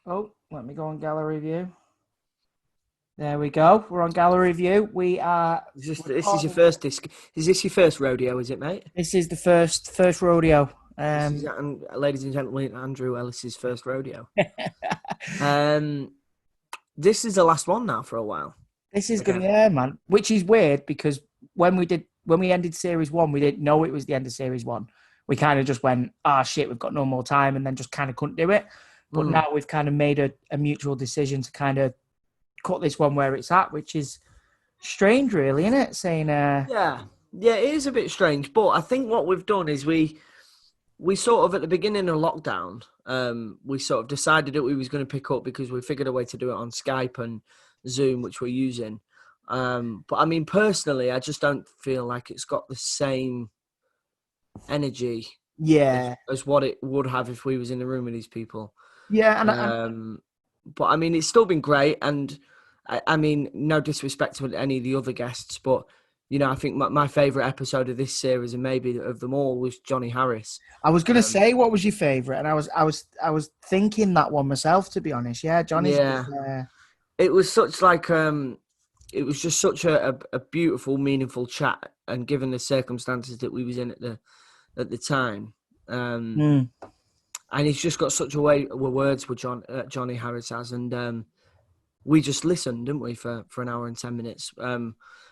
Oh, let me go on gallery view. There we go. We're on gallery view. We are This is your recording. first disc. Is this your first rodeo? Is it, mate? This is the first rodeo. This is, ladies and gentlemen, Andrew Ellis's first rodeo. This This is the last one now for a while. is gonna, Again. yeah, man. Which is weird because when we ended series one, we didn't know it was the end of series one. We kind of just went, ah, shit, we've got no more time, and then just kind of couldn't do it. But now we've kind of made a mutual decision to kind of cut this one where it's at, which is strange, really, isn't it? Saying, Yeah, it is a bit strange, but I think what we've done is we sort of at the beginning of lockdown, we sort of decided that we was going to pick up because we figured a way to do it on Skype and Zoom, which we're using. But I mean, personally, I just don't feel like it's got the same energy yeah, as what it would have if we was in the room with these people. yeah, But I mean, it's still been great, and I mean, no disrespect to any of the other guests, but you know, I think my favourite episode of this series, and maybe of them all, was Johnny Harris. I was gonna Um, say, what was your favourite? And I was thinking that one myself, to be honest. Yeah, Johnny's was, yeah, it was such like it was just such a beautiful, meaningful chat, and given the circumstances that we was in at the time, mm, and he's just got such a way with words with Johnny Harris has, and we just listened, didn't we, for an hour and 10 minutes,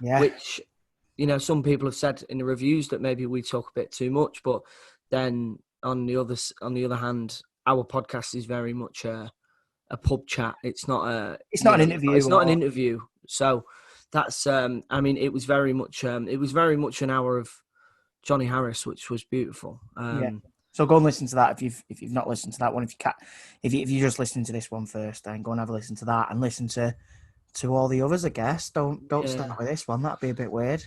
yeah, which, you know, some people have said in the reviews that maybe we talk a bit too much, but then on the other hand, our podcast is very much a pub chat. It's not it's not an interview. it's not an interview. So that's I mean, it was very much an hour of Johnny Harris, which was beautiful. Yeah. So go and listen to that if you've not listened to that one. If you can, if you just listen to this one first, then go and have a listen to that and listen to all the others. I guess don't start with this one. That'd be a bit weird.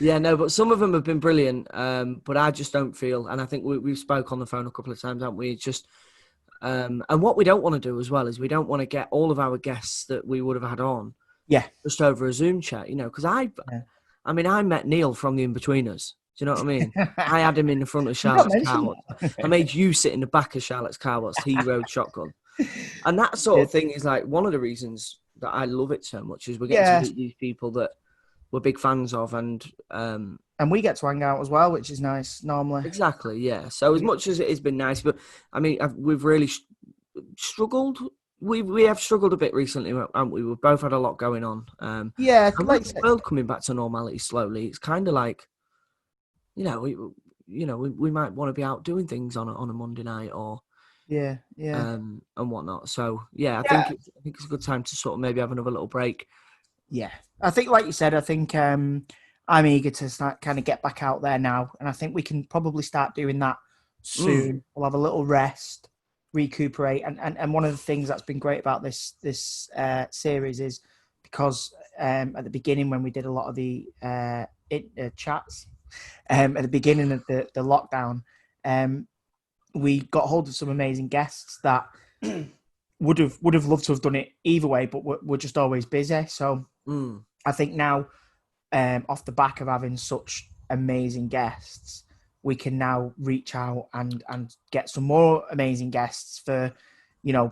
Yeah, no, but some of them have been brilliant. But I just don't feel, and I think we've spoke on the phone a couple of times, haven't we? It's just, and what we don't want to do as well is we don't want to get all of our guests that we would have had on, Yeah, just over a Zoom chat, you know, because I mean, I met Neil from the Inbetweeners. Do you know what I mean? I had him in the front of Charlotte's car wash. I made you sit in the back of Charlotte's car wash. He rode shotgun. And that sort of thing is like one of the reasons that I love it so much is we're getting to meet these people that we're big fans of, and we get to hang out as well, which is nice normally. exactly, yeah. So as much as it has been nice, but I mean, we've really struggled. We have struggled a bit recently, haven't we? We've both had a lot going on. Yeah, and like with the world coming back to normality slowly, it's kind of like, we might want to be out doing things on a Monday night or yeah, and whatnot. So yeah, I think it's a good time to sort of maybe have another little break. yeah. I think, like you said, I think I'm eager to start kind of get back out there now, and I think we can probably start doing that soon. We'll have a little rest, recuperate, and one of the things that's been great about this series is because at the beginning when we did a lot of the chats at the beginning of the lockdown, we got hold of some amazing guests that would have loved to have done it either way, but we're just always busy. So I think now, off the back of having such amazing guests, we can now reach out and get some more amazing guests for,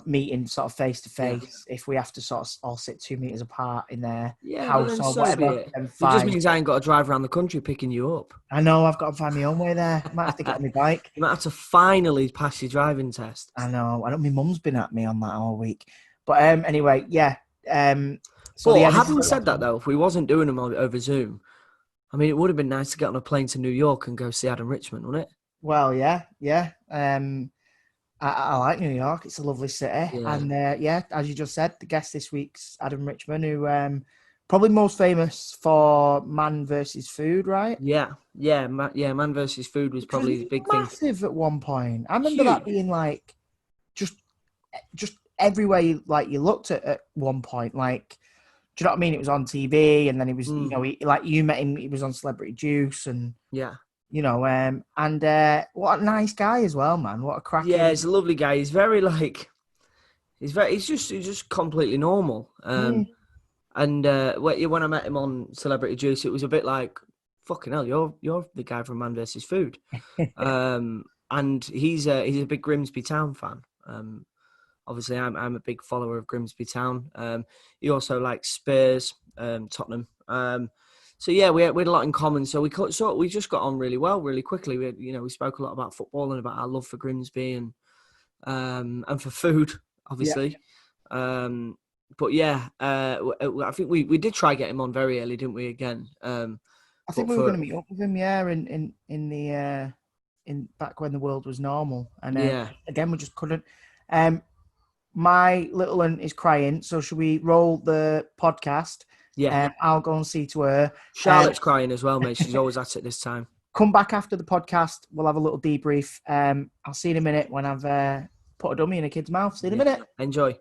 meeting sort of face to face. If we have to sort of all sit 2 meters apart in their house or whatever, it just means I ain't got to drive around the country picking you up. I know, I've got to find my own way there. I might have to get on my bike. You might have to finally pass your driving test. I know. My mum's been at me on that all week. But anyway, yeah. So having said that, though, if we wasn't doing them over Zoom, I mean, it would have been nice to get on a plane to New York and go see Adam Richman, wouldn't it? Well, yeah. I like New York. It's a lovely city. Yeah. And as you just said, the guest this week's Adam Richman, who probably most famous for Man versus Food, right? Yeah. Man versus Food was probably the big thing. Massive at one point. I remember that being like just everywhere you looked at one point. Like, do you know what I mean? It was on TV, and then it was like you met him. He was on Celebrity Juice, and yeah. What a nice guy as well, man. What a cracking. Yeah, he's a lovely guy. He's very he's just completely normal. And when I met him on Celebrity Juice, it was a bit like, fucking hell, you're the guy from Man vs. Food. And he's a big Grimsby Town fan. obviously I'm a big follower of Grimsby Town. He also likes Spurs, Tottenham. So yeah, we had a lot in common. So we just got on really well, really quickly. We spoke a lot about football and about our love for Grimsby and for food, obviously. Yeah. But yeah, I think we did try get him on very early, didn't we? Again, I think we were going to meet up with him, in back when the world was normal, and again we just couldn't. My little one is crying, so should we roll the podcast? Yeah, I'll go and see to her. Charlotte's crying as well, mate. She's always at it this time. Come back after the podcast. We'll have a little debrief. I'll see you in a minute when I've put a dummy in a kid's mouth. See you in a minute. Enjoy.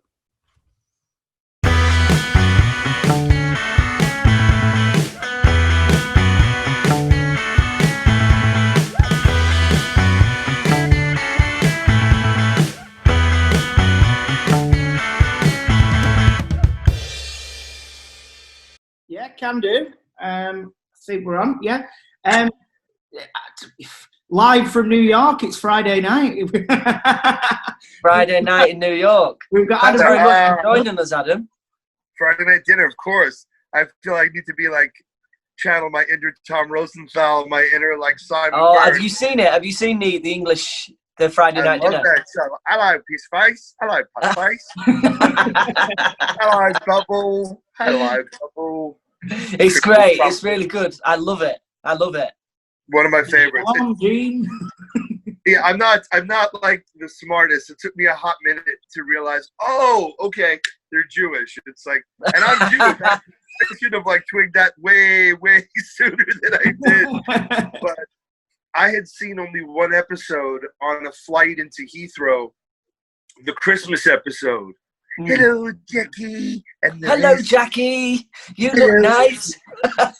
Yeah, can do. I think we're on. Yeah. Live from New York. It's Friday night. Friday night in New York. We've got Thanks very much for joining us, Adam. Friday night dinner, of course. I feel I need to be like channel my inner Tom Rosenthal, my inner like Simon. Oh, Bird. have you seen it? Have you seen the English, the Friday night dinner? I love that show. I like Peace Face. I like Puff Face. I like Bubble. I like Bubble. It's great. It's really good. I love it. One of my favorites. Yeah, I'm not like the smartest. It took me a hot minute to realize, oh, okay, they're Jewish. It's like, and I'm Jewish. I should have like twigged that way sooner than I did. But I had seen only one episode on a flight into Heathrow, the Christmas episode. Hello, Jackie. Hello, Jackie. You look nice.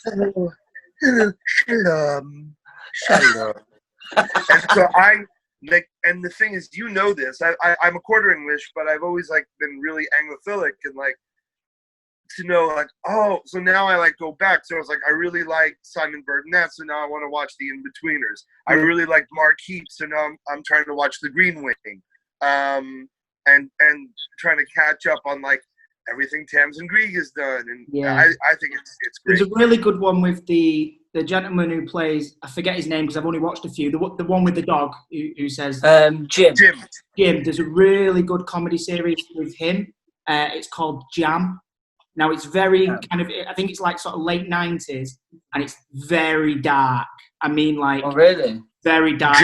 Hello. Shalom. And so and the thing is, this. I'm a quarter English, but I've always like been really Anglophilic and like to know like, oh, so now I like go back. So I was like, I really like Simon Burdett, so now I want to watch The In-Betweeners. I really like Mark Heap, so now I'm trying to watch The Green Wing. And trying to catch up on like everything Tamsin Greig has done, and I think it's great. There's a really good one with the gentleman who plays, I forget his name because I've only watched a few. The one with the dog who says Jim. There's a really good comedy series with him. It's called Jam. Now it's very kind of, I think it's like sort of late 90s, and it's very dark. I mean, like, oh really? Very dark.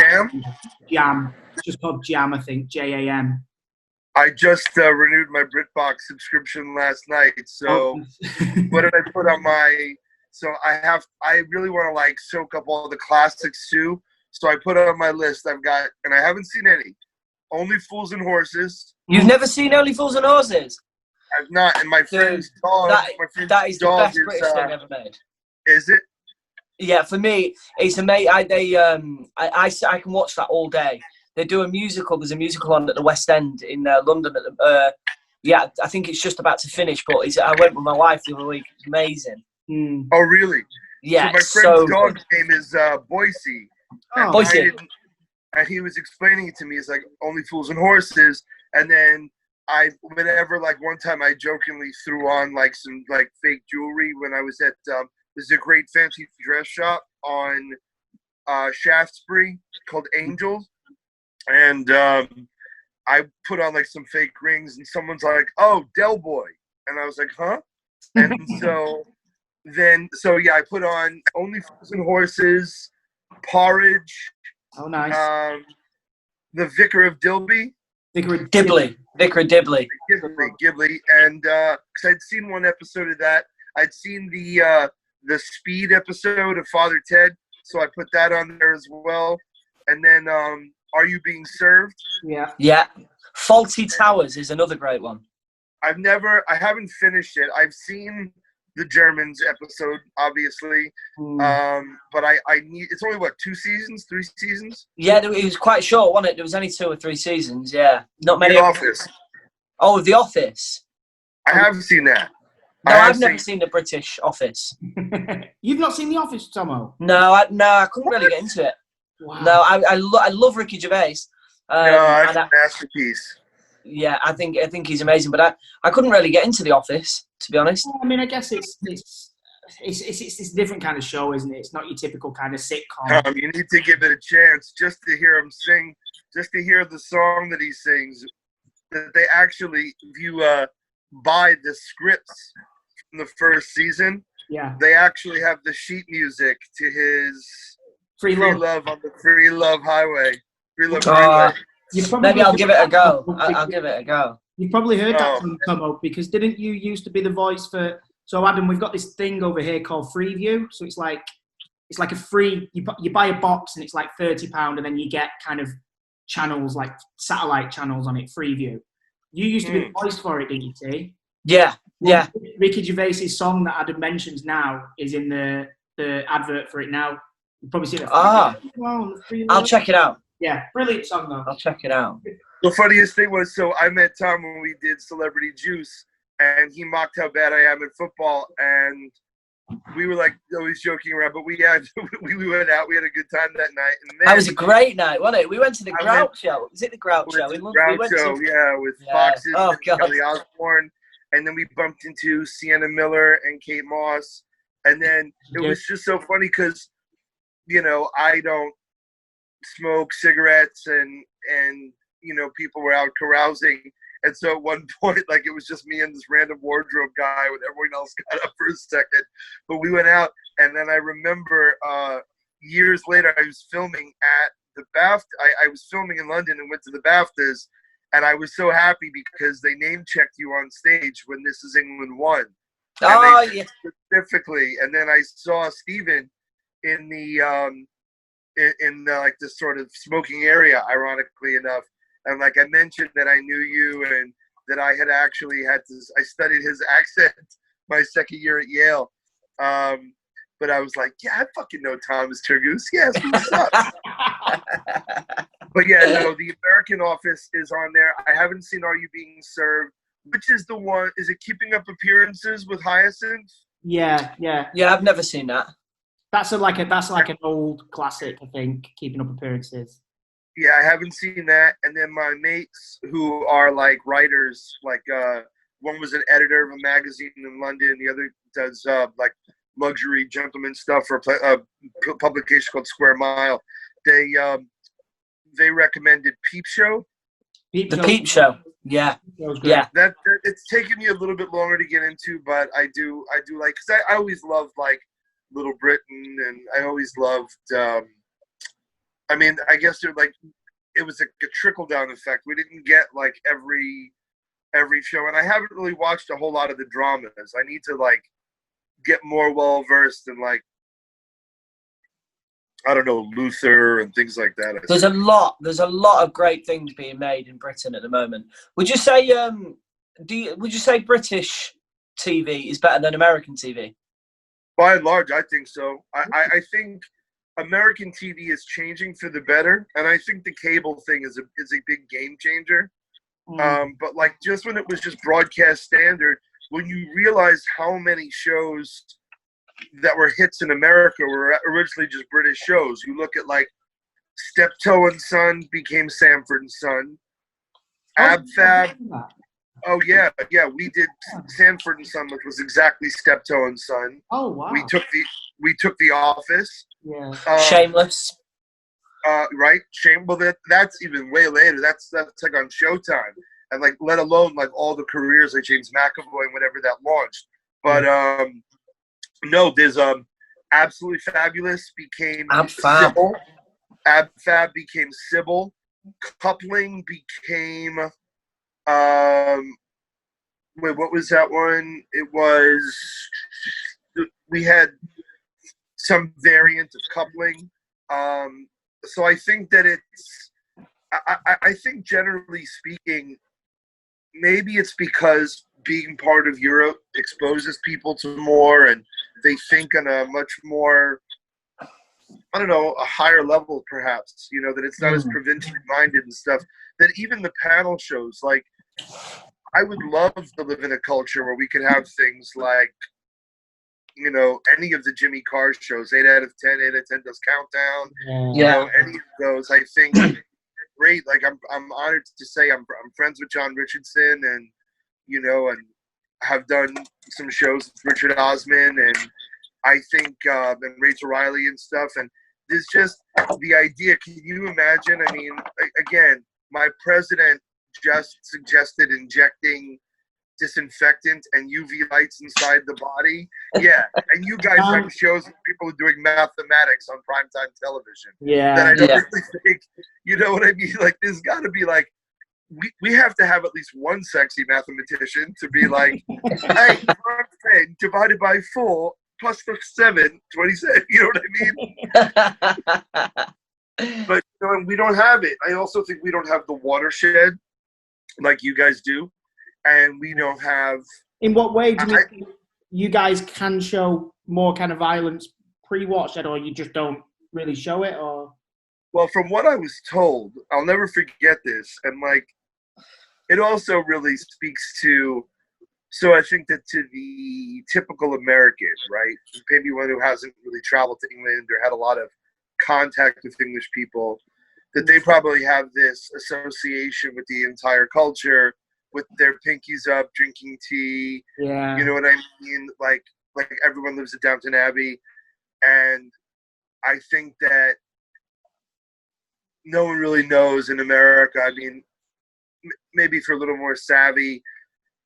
Jam. It's just called Jam, I think. JAM. I just renewed my BritBox subscription last night. So what did I put on my? So I really want to like soak up all the classics too. So I put on my list. I've got, and I haven't seen any. Only Fools and Horses. You've never seen Only Fools and Horses? I've not. And my friend's dog. That is the best British thing ever made. Is it? Yeah, for me, it's amazing. I can watch that all day. They do a musical. There's a musical on at the West End in London. I think it's just about to finish. But I went with my wife the other week. It's amazing. Oh, really? Yeah. So my friend's dog's name is Boise. Oh, Boise. And he was explaining it to me. He's like, Only Fools and Horses. And then whenever like one time I jokingly threw on like some like fake jewelry when I was at there's a great fancy dress shop on Shaftesbury called Angels. And I put on like some fake rings, and someone's like, "Oh, Del Boy," and I was like, "Huh?" And so I put on Only Fools and Horses, Porridge. Oh, nice. The Vicar of Dibley. Vicar of Dibley. Ghibli, and because I'd seen one episode of that, I'd seen the Speed episode of Father Ted, so I put that on there as well, and then. Are You Being Served? Yeah. Faulty Towers is another great one. I haven't finished it. I've seen the Germans episode, obviously. But I need, it's only what, 3 seasons? Yeah, it was quite short, wasn't it? There was only 2 or 3 seasons, yeah. Not many. The Office. Oh, The Office. I haven't seen that. No, I've never seen the British Office. You've not seen The Office, Tomo? No, I couldn't really get into it. Wow. No, I love Ricky Gervais. No, that's a masterpiece. Yeah, I think he's amazing, but I couldn't really get into The Office, to be honest. I mean, I guess it's a different kind of show, isn't it? It's not your typical kind of sitcom. You need to give it a chance just to hear him sing, just to hear the song that he sings. That they actually, if you buy the scripts from the first season, they actually have the sheet music to his Free Love on the Free Love Highway. Free Love Freeway. Maybe I'll give it a go. I'll give it a go. You've probably heard that song come up because didn't you used to be the voice for? So Adam, we've got this thing over here called Freeview. So it's like a free. You buy a box and it's like £30, and then you get kind of channels like satellite channels on it. Freeview. You used to be the voice for it, didn't you, T? Yeah. Ricky Gervais's song that Adam mentions now is in the advert for it now. You've probably seen it. I'll check it out. Yeah, brilliant song though. I'll check it out. The funniest thing was, so I met Tom when we did Celebrity Juice, and he mocked how bad I am at football, and we were like always joking around, but we went out, we had a good time that night. And then, that was a great night, wasn't it? We went to the Grout Show. Was it the Grout Show? With Foxes and Kelly Osbourne, and then we bumped into Sienna Miller and Kate Moss, and then it was just so funny because, you know, I don't smoke cigarettes and you know, people were out carousing, and so at one point, like, it was just me and this random wardrobe guy when everyone else got up for a second, but we went out. And then I remember years later I was filming at the BAFTA. I was filming in London and went to the BAFTAs, and I was so happy because they name checked you on stage when This Is England won. Specifically, and then I saw Stephen in the like this sort of smoking area, ironically enough, and like I mentioned that I knew you and that I had actually I studied his accent my second year at Yale, but I was like, yeah, I fucking know Thomas Turgoose. Yes, what's up? But yeah, no, the American Office is on there. I haven't seen Are You Being Served, which is the one. Is it Keeping Up Appearances with Hyacinth? Yeah. I've never seen that. That's like an old classic, I think. Keeping Up Appearances. Yeah, I haven't seen that. And then my mates who are like writers, like one was an editor of a magazine in London, the other does like luxury gentleman stuff for a publication called Square Mile. They recommended Peep Show. Peep Show. Yeah. That it's taken me a little bit longer to get into, but I do like, because I always loved like Little Britain, and I always loved. I mean, I guess it was like a trickle down effect. We didn't get like every show, and I haven't really watched a whole lot of the dramas. I need to like get more well versed in, like, I don't know, Luther and things like that. There's a lot of great things being made in Britain at the moment. Would you say would you say British TV is better than American TV? By and large, I think so. I think American TV is changing for the better, and I think the cable thing is a big game changer. But like, just when it was just broadcast standard, when you realize how many shows that were hits in America were originally just British shows. You look at like Steptoe and Son became Sanford and Son. Ab Fab. Oh yeah, we did Sanford and Son, which was exactly Steptoe and Son. Oh wow. We took the Office. Yeah. Shameless. Right. Well, that's even way later. That's like on Showtime, and like let alone like all the careers like James McAvoy and whatever that launched. But no, there's Absolutely Fabulous became Sybil. Ab Fab became Sybil. Coupling became wait, what was that one? It was, we had some variant of Coupling. So I think that I think generally speaking, maybe it's because being part of Europe exposes people to more, and they think on a much more, I don't know, a higher level perhaps, you know, that it's not as provincially minded and stuff, that even the panel shows, like, I would love to live in a culture where we could have things like, you know, any of the Jimmy Carr shows, 8 out of 10 does Countdown, you know, any of those. I think great. Like I'm honored to say I'm friends with John Richardson, and and have done some shows with Richard Osman, and I think and Rachel Riley and stuff. And there's just the idea. Can you imagine? I mean, again, my president just suggested injecting disinfectant and UV lights inside the body. Yeah, and you guys have shows where people are doing mathematics on primetime television. Yeah. That I don't really think, you know what I mean? Like, there's got to be like, we have to have at least one sexy mathematician to be like, hey, 10 divided by 4 plus 7, 27. You know what I mean? But we don't have it. I also think we don't have the watershed like you guys do. And we don't have... In what way do you think you guys can show more kind of violence pre-Watershed, or you just don't really show it? Or Well, from what I was told, I'll never forget this. And, like, it also really speaks to... So I think that to the typical American, right? Maybe one who hasn't really traveled to England or had a lot of contact with English people, that they probably have this association with the entire culture, with their pinkies up, drinking tea. Yeah. You know what I mean? Like everyone lives at Downton Abbey. And I think that no one really knows in America. I mean, maybe if you're a little more savvy,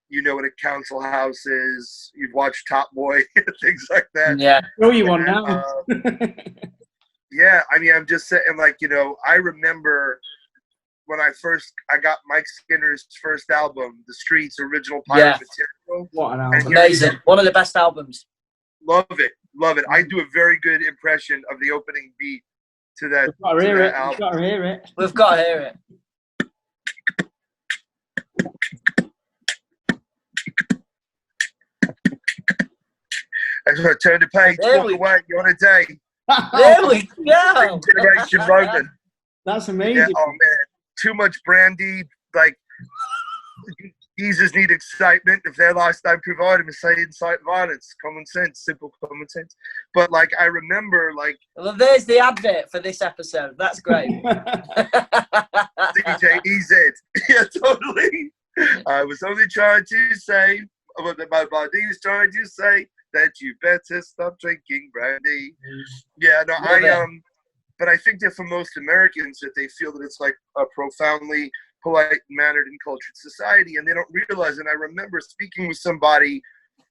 you know what a council house is. You've watched Top Boy, things like that. Yeah. Show you one now. Yeah, I mean, I'm just saying, like, I remember when I got Mike Skinner's first album, The Streets, original Pirate Material. What an album. Amazing. One of the best albums. Love it. I do a very good impression of the opening beat to that, We've got to hear it. album. We've got to hear it. We've got to hear it. I just turn the page, walk away, you're on a day. There we go. Generation moment. That's amazing. Yeah, oh man, too much brandy. Like, users need excitement. If their lifestyle provide them, say incite violence. Common sense, simple common sense. But like, I remember, like, Well, there's the advert for this episode. That's great. DJ EZ. Yeah, totally. I was only trying to say, my body was trying to say that you better stop drinking brandy. Yeah, no, but I think that for most Americans, that they feel that it's like a profoundly polite, mannered, and cultured society, and they don't realize. And I remember speaking with somebody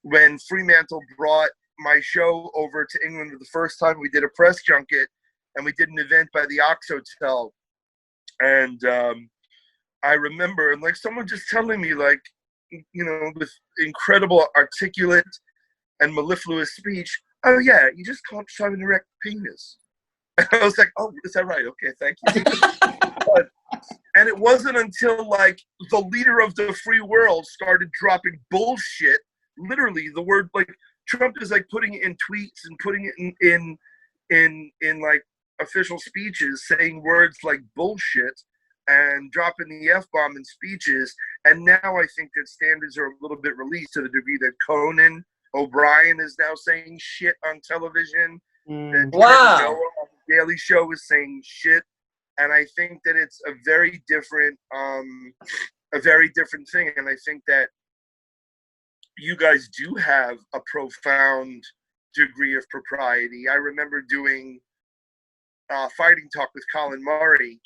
when Fremantle brought my show over to England for the first time. We did a press junket, and we did an event by the Ox Hotel. And I remember, and like someone just telling me, like, with incredible articulate and mellifluous speech, oh yeah, you just can't show an erect penis. And I was like, oh, is that right? Okay, thank you. And it wasn't until like the leader of the free world started dropping bullshit. Literally, the word, like, Trump is like putting it in tweets and putting it in like official speeches, saying words like bullshit and dropping the F-bomb in speeches. And now I think that standards are a little bit released to the degree that Conan O'Brien is now saying shit on television. That Wow. Trevor Noah on the Daily Show is saying shit. And I think that it's a very different thing. And I think that you guys do have a profound degree of propriety. I remember doing Fighting Talk with Colin Murray,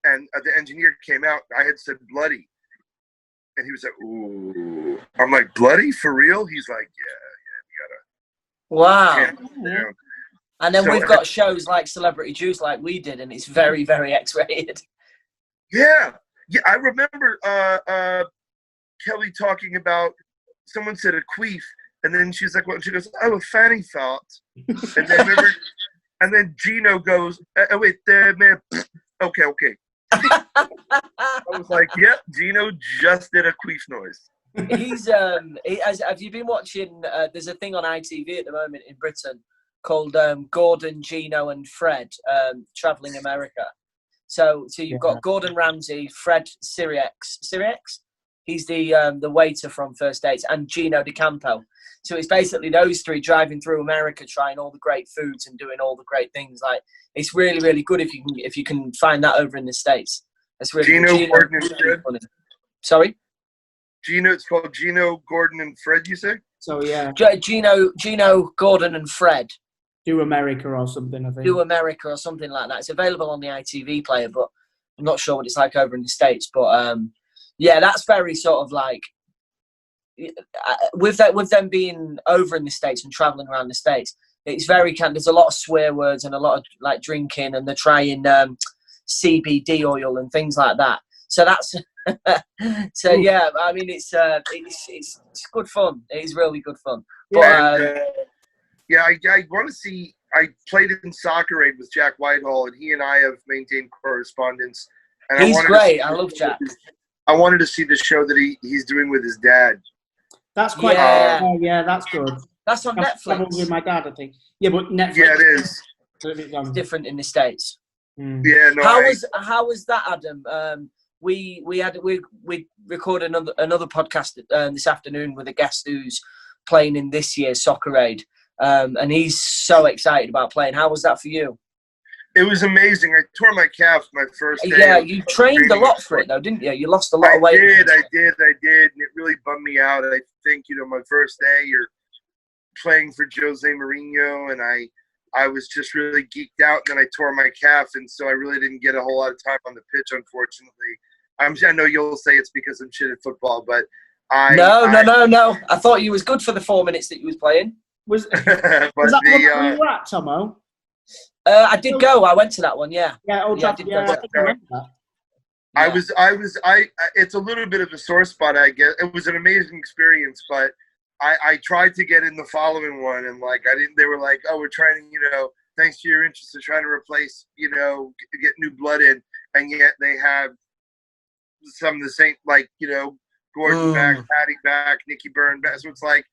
and the engineer came out. I had said bloody, and he was like, "Ooh." I'm like, "Bloody for real?" He's like, "Yeah, Wow. we gotta." And then So- we've got shows like Celebrity Juice, like we did, and it's very, very X-rated. Yeah. I remember Kelly talking about, someone said a queef, and then she's like, "Well," she goes, "Oh, a fanny thought," and then remember, and then Gino goes, "Oh wait, man, okay." I was like, "Yep, Gino just did a queef noise." He's have you been watching? There's a thing on ITV at the moment in Britain called Gordon, Gino, and Fred Traveling America. So you've got Gordon Ramsay, Fred Siriex. He's the waiter from First Dates, and Gino DeCampo. So it's basically those three driving through America, trying all the great foods and doing all the great things. Like, it's really, really good if you can find that over in the States. That's really Gino, Gino, Gordon, and really Fred. funny. Sorry, Gino. It's called Gino, Gordon, and Fred. You say? So yeah, Gino, Gordon, and Fred. Do America or something, I think. Do America or something like that. It's available on the ITV player, but I'm not sure what it's like over in the States. But yeah, that's very sort of like with them being over in the States and traveling around the States. It's very there's a lot of swear words and a lot of like drinking, and they're trying CBD oil and things like that. So that's so yeah. I mean, it's good fun. It is really good fun. But, yeah, I want to see. I played in Soccer Aid with Jack Whitehall, and he and I have maintained correspondence. And he's great. I love Jack. I wanted to see the show that he's doing with his dad. That's quite. Yeah, that's good. That's on Netflix. With my dad, I think. Yeah, but Netflix. Yeah, it is. It's different in the States. Yeah, no. How was that, Adam? We recorded another podcast this afternoon with a guest who's playing in this year's Soccer Aid, and he's so excited about playing. How was that for you? It was amazing. I tore my calf my first day. Yeah, you trained a lot for it, though, didn't you? You lost a lot of weight. I did, and it really bummed me out. I think, my first day, you're playing for Jose Mourinho, and I was just really geeked out, and then I tore my calf, and so I really didn't get a whole lot of time on the pitch, unfortunately. I know you'll say it's because I'm shit at football, but No. I thought you was good for the 4 minutes that you was playing. Was that where you were at, Tomo? I did go. I went to that one. Yeah. Yeah. I think I remember that. Yeah. It's a little bit of a sore spot, I guess. It was an amazing experience, but I tried to get in the following one, and they were like, oh, we're trying to, thanks to your interest in trying to replace, get new blood in, and yet they have some of the same, Gordon back, Patty back, Nicky Byrne back. So it's like,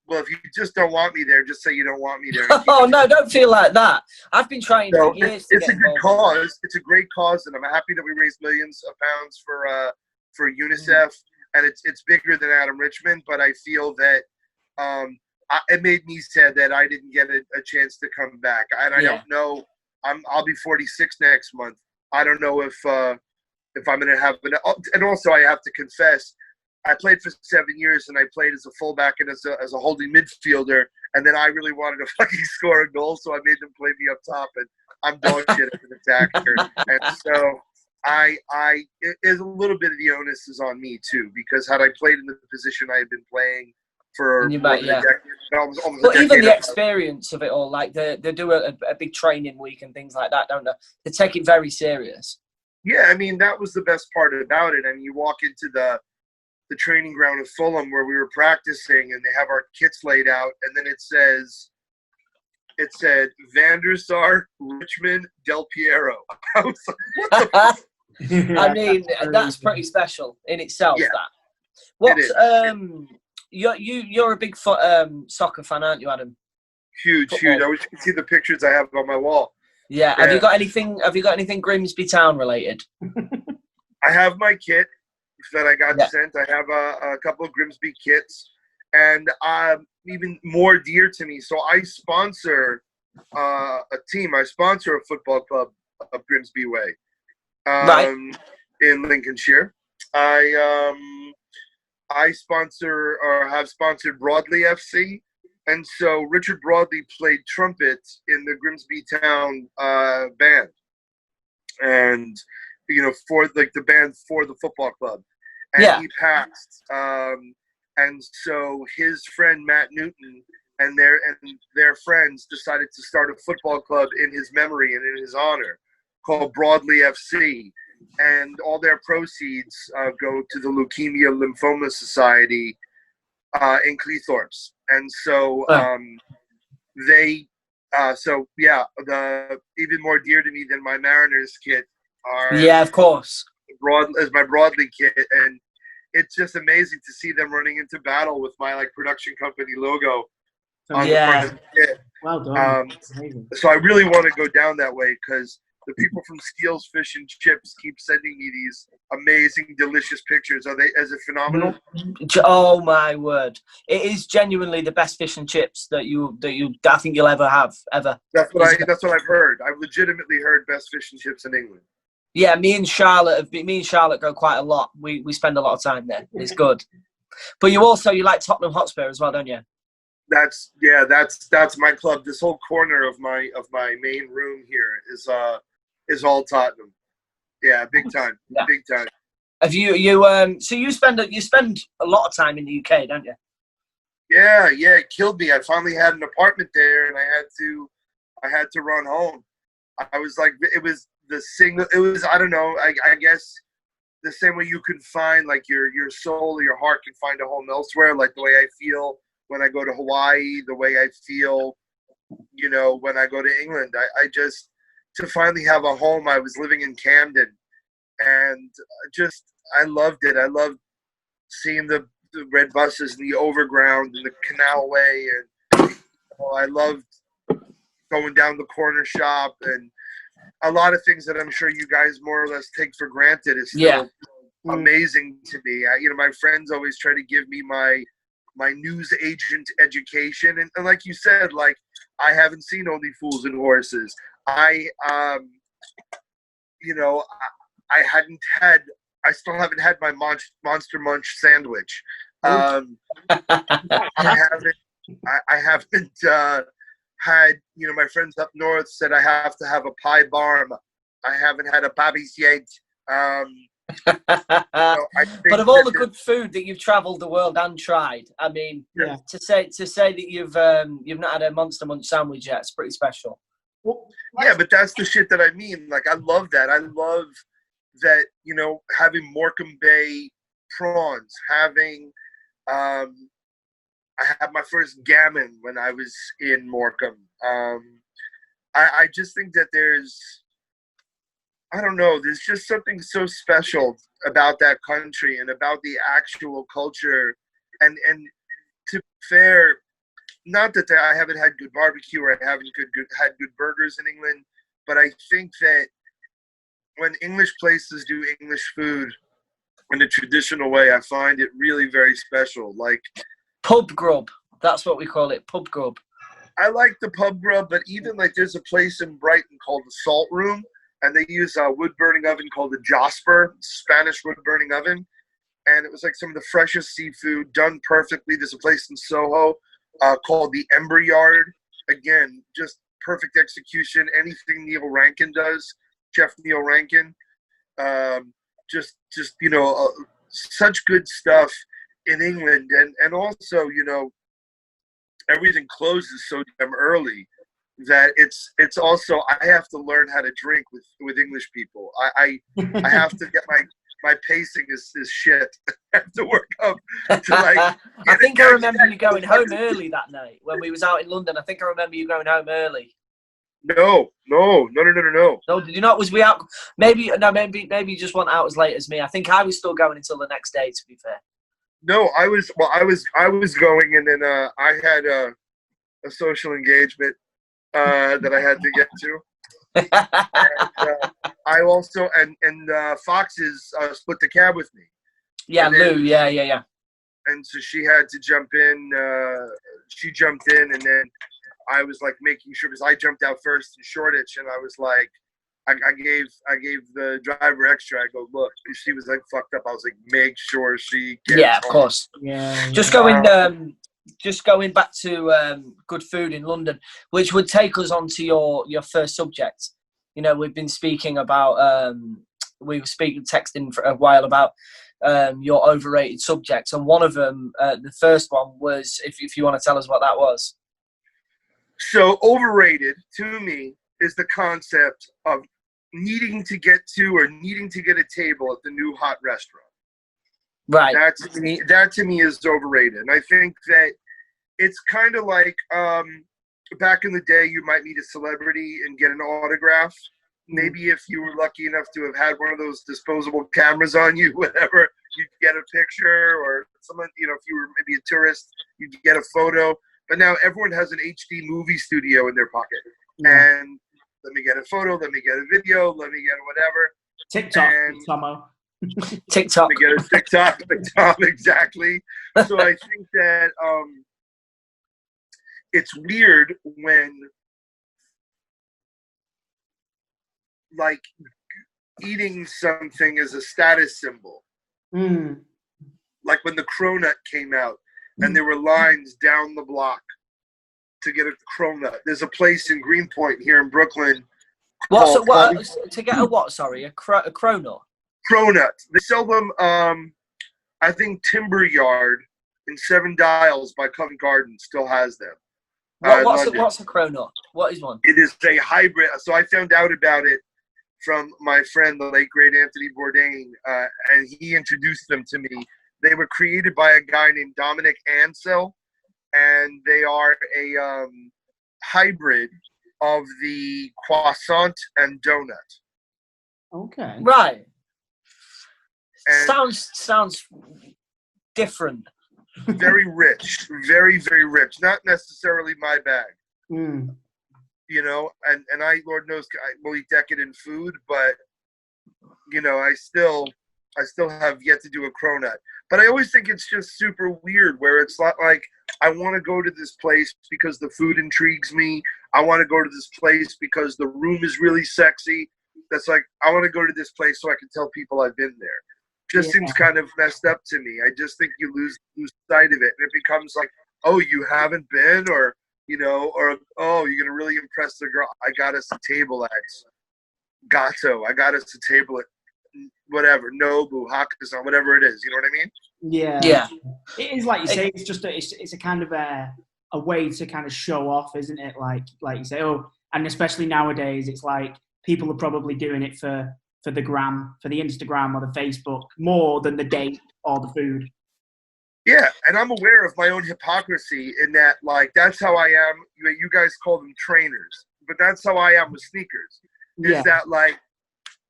well, if you just don't want me there, just say you don't want me there. Oh, no, don't feel like that. I've been trying for years to It's a good cause. It's a great cause, and I'm happy that we raised millions of pounds for UNICEF, and it's bigger than Adam Richman, but I feel that it made me sad that I didn't get a chance to come back. And I don't know. I'll be 46 next month. I don't know if I'm going to have – and also I have to confess, I played for 7 years, and I played as a fullback and as a holding midfielder, and then I really wanted to fucking score a goal, so I made them play me up top, and I'm dog shit as an attacker. And so a little bit of the onus is on me too, because had I played in the position I had been playing for even almost the experience of it all, like they do a big training week and things like that, don't they? They take it very serious. Yeah, I mean, that was the best part about it. I mean, you walk into the training ground of Fulham where we were practicing, and they have our kits laid out, and then it said Van der Sar, Richmond, Del Piero. I was like, what the I mean, that's pretty special in itself. Yeah, that. What? You're a big soccer fan, aren't you, Adam? Huge. I wish you could see the pictures I have on my wall. Yeah. Have you got anything Grimsby Town related? I have my kit that I got sent. I have a couple of Grimsby kits, and even more dear to me. So I sponsor a team. I sponsor a football club up Grimsby Way, in Lincolnshire. I sponsor or have sponsored Broadley FC, and so Richard Broadley played trumpet in the Grimsby Town band, and for the band for the football club. And he passed, and so his friend Matt Newton and their friends decided to start a football club in his memory and in his honor, called Broadley FC, and all their proceeds go to the Leukemia Lymphoma Society in Cleethorpes. And so the even more dear to me than my Mariners kit are of course is my Broadley kit, and it's just amazing to see them running into battle with my production company logo on the front of the kit. Well done. So I really want to go down that way, because the people from Skeels Fish and Chips keep sending me these amazing, delicious pictures. Is it phenomenal? Oh my word! It is genuinely the best fish and chips that I think you'll ever have ever. That's what I've heard. I've legitimately heard best fish and chips in England. Yeah, me and Charlotte go quite a lot. We spend a lot of time there. It's good. But you like Tottenham Hotspur as well, don't you? That's my club. This whole corner of my main room here is all Tottenham. Yeah, big time. Yeah. Big time. Have so you spend a lot of time in the UK, don't you? Yeah, it killed me. I finally had an apartment there, and I had to run home. I was like, it was I don't know, I guess the same way you could find like your soul or your heart can find a home elsewhere, like the way I feel when I go to Hawaii, the way I feel, when I go to England. I just, to finally have a home. I was living in Camden, and I loved it. I loved seeing the red buses and the overground and the canal way, and I loved going down the corner shop, and a lot of things that I'm sure you guys more or less take for granted is still amazing to me. My friends always try to give me my news agent education, and like you said, like, I haven't seen Only Fools and Horses. I still haven't had my Monster Munch sandwich. I haven't had, my friends up north said I have to have a pie barm. I haven't had a babby's yet. But of all the good food that you've travelled the world and tried, I mean, to say that you've not had a Monster Munch sandwich yet, it's pretty special. Yeah, but that's the shit that I mean. Like, I love that. I love that, having Morecambe Bay prawns, having I had my first gammon when I was in Morecambe. I just think that there's just something so special about that country and about the actual culture. And to be fair, not that I haven't had good barbecue or I haven't had good burgers in England, but I think that when English places do English food in a traditional way, I find it really very special. Like pub grub. That's what we call it, pub grub. I like the pub grub, but even like there's a place in Brighton called the Salt Room, and they use a wood-burning oven called the Jasper, Spanish wood-burning oven. And it was like some of the freshest seafood done perfectly. There's a place in Soho called the Ember Yard. Again, just perfect execution. Anything Neil Rankin does, Chef Neil Rankin. Such good stuff in England. And also, everything closes so damn early that it's also, I have to learn how to drink with English people. I have to get my pacing is shit. I have to work up to like. I think I remember you going home early that night when we was out in London. I think I remember you going home early. No. No, did you not? Was we out? Maybe you just went out as late as me. I think I was still going until the next day, to be fair. No, I was going, and then I had a social engagement that I had to get to. And, I also and Foxes split the cab with me. Yeah, Lou. Yeah. And so she had to jump in. She jumped in, and then I was like making sure, because I jumped out first in Shoreditch, and I was like, I gave the driver extra. I go, look, she was like fucked up. I was like, make sure she gets of home. Course. Yeah. Just going back to good food in London, which would take us on to your first subject. We've been speaking about texting for a while about your overrated subjects, and one of them, the first one was, if you want to tell us what that was. So overrated to me is the concept of needing to get to or needing to get a table at the new hot restaurant. Right. That to me is overrated. And I think that it's kind of like back in the day, you might meet a celebrity and get an autograph. Maybe if you were lucky enough to have had one of those disposable cameras on you, whatever, you'd get a picture, or someone, if you were maybe a tourist, you'd get a photo. But now everyone has an HD movie studio in their pocket. Yeah. And let me get a photo, let me get a video, let me get whatever. TikTok, Tomo. TikTok. Let me get a TikTok, exactly. So I think that it's weird when, like, eating something is a status symbol. Like when the cronut came out and there were lines down the block to get a cronut. There's a place in Greenpoint here in Brooklyn. To get a what? Sorry, a cronut. Cronut. They sell them. I think Timber Yard in Seven Dials by Covent Garden still has them. What's a cronut? What is one? It is a hybrid. So I found out about it from my friend, the late great Anthony Bourdain, and he introduced them to me. They were created by a guy named Dominic Ansel, and they are a hybrid of the croissant and donut. Okay. Right. And sounds different. very rich, very, very rich. Not necessarily my bag. You know, and I, Lord knows, I will eat decadent food, but you know, I still have yet to do a cronut. But I always think it's just super weird where it's not like I want to go to this place because the food intrigues me. I want to go to this place because the room is really sexy. That's like, I want to go to this place so I can tell people I've been there. Just seems kind of messed up to me. I just think you lose sight of it. And it becomes like, oh, you haven't been? Or, you know, or, oh, you're going to really impress the girl. I got us a table at Gato. I got us a table at whatever, Nobu, Hakkasan, whatever it is. You know what I mean? Yeah. It is like you say. It's just it's a kind of a way to kind of show off, isn't it? Like you say. Oh, and especially nowadays, it's like people are probably doing it for the gram, for the Instagram or the Facebook, more than the date or the food. Yeah, and I'm aware of my own hypocrisy in that, like, that's how I am. You guys call them trainers, but that's how I am with sneakers. Is that like,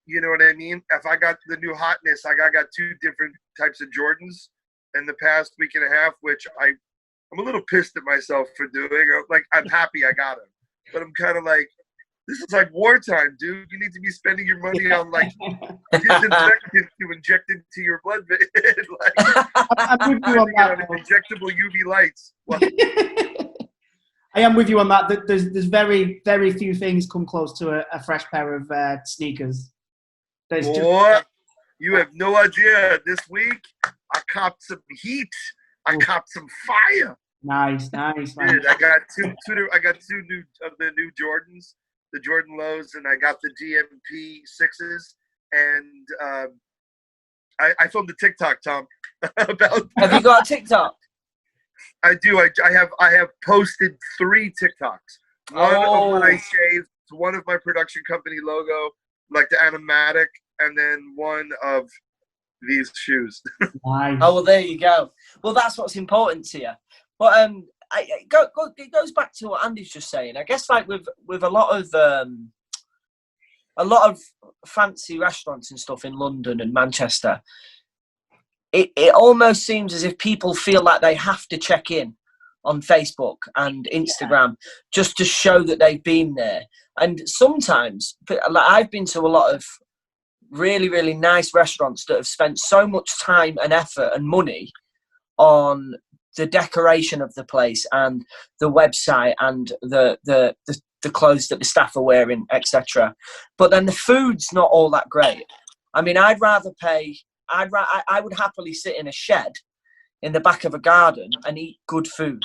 you know what I mean? If I got the new hotness, I got two different types of Jordans in the past week and a half, which I'm a little pissed at myself for doing. Like, I'm happy I got them, but I'm kind of like, this is like wartime, dude. You need to be spending your money on like disinfectant to inject into your blood. Like, I'm with you on that. Injectable UV lights. Well, I am with you on that. There's very, very few things come close to a fresh pair of sneakers. You have no idea. This week, I copped some heat. I copped some fire. Nice. Dude, I got two new of the new Jordans, the Jordan Lows, and I got the DMP 6s. And I filmed a TikTok, Tom, about. Have you got a TikTok? I do. I have posted 3 TikToks. One of when I shaved, one of my production company logo, like the animatic, and then one of these shoes. Nice. Oh, well, there you go. Well, that's what's important to you. But it goes back to what Andy's just saying. I guess like with a lot of fancy restaurants and stuff in London and Manchester, it almost seems as if people feel like they have to check in on Facebook and Instagram just to show that they've been there. And sometimes, like, I've been to a lot of really, really nice restaurants that have spent so much time and effort and money on the decoration of the place and the website and the clothes that the staff are wearing, etc. But then the food's not all that great. I mean, I would happily sit in a shed in the back of a garden and eat good food.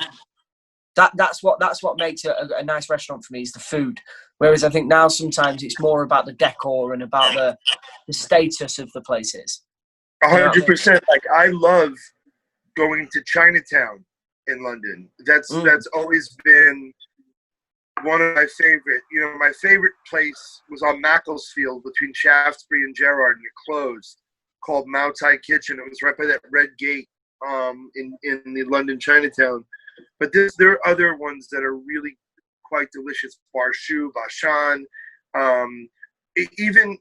That's what makes it a nice restaurant for me, is the food. Whereas I think now sometimes it's more about the decor and about the status of the places. 100%. Like, I love going to Chinatown in London. That's always been one of my favorite. You know, my favorite place was on Macclesfield between Shaftesbury and Gerrard, and it closed, called Mao Tai Kitchen. It was right by that red gate in the London Chinatown. But there are other ones that are really quite delicious. Barshu, Bashan. Even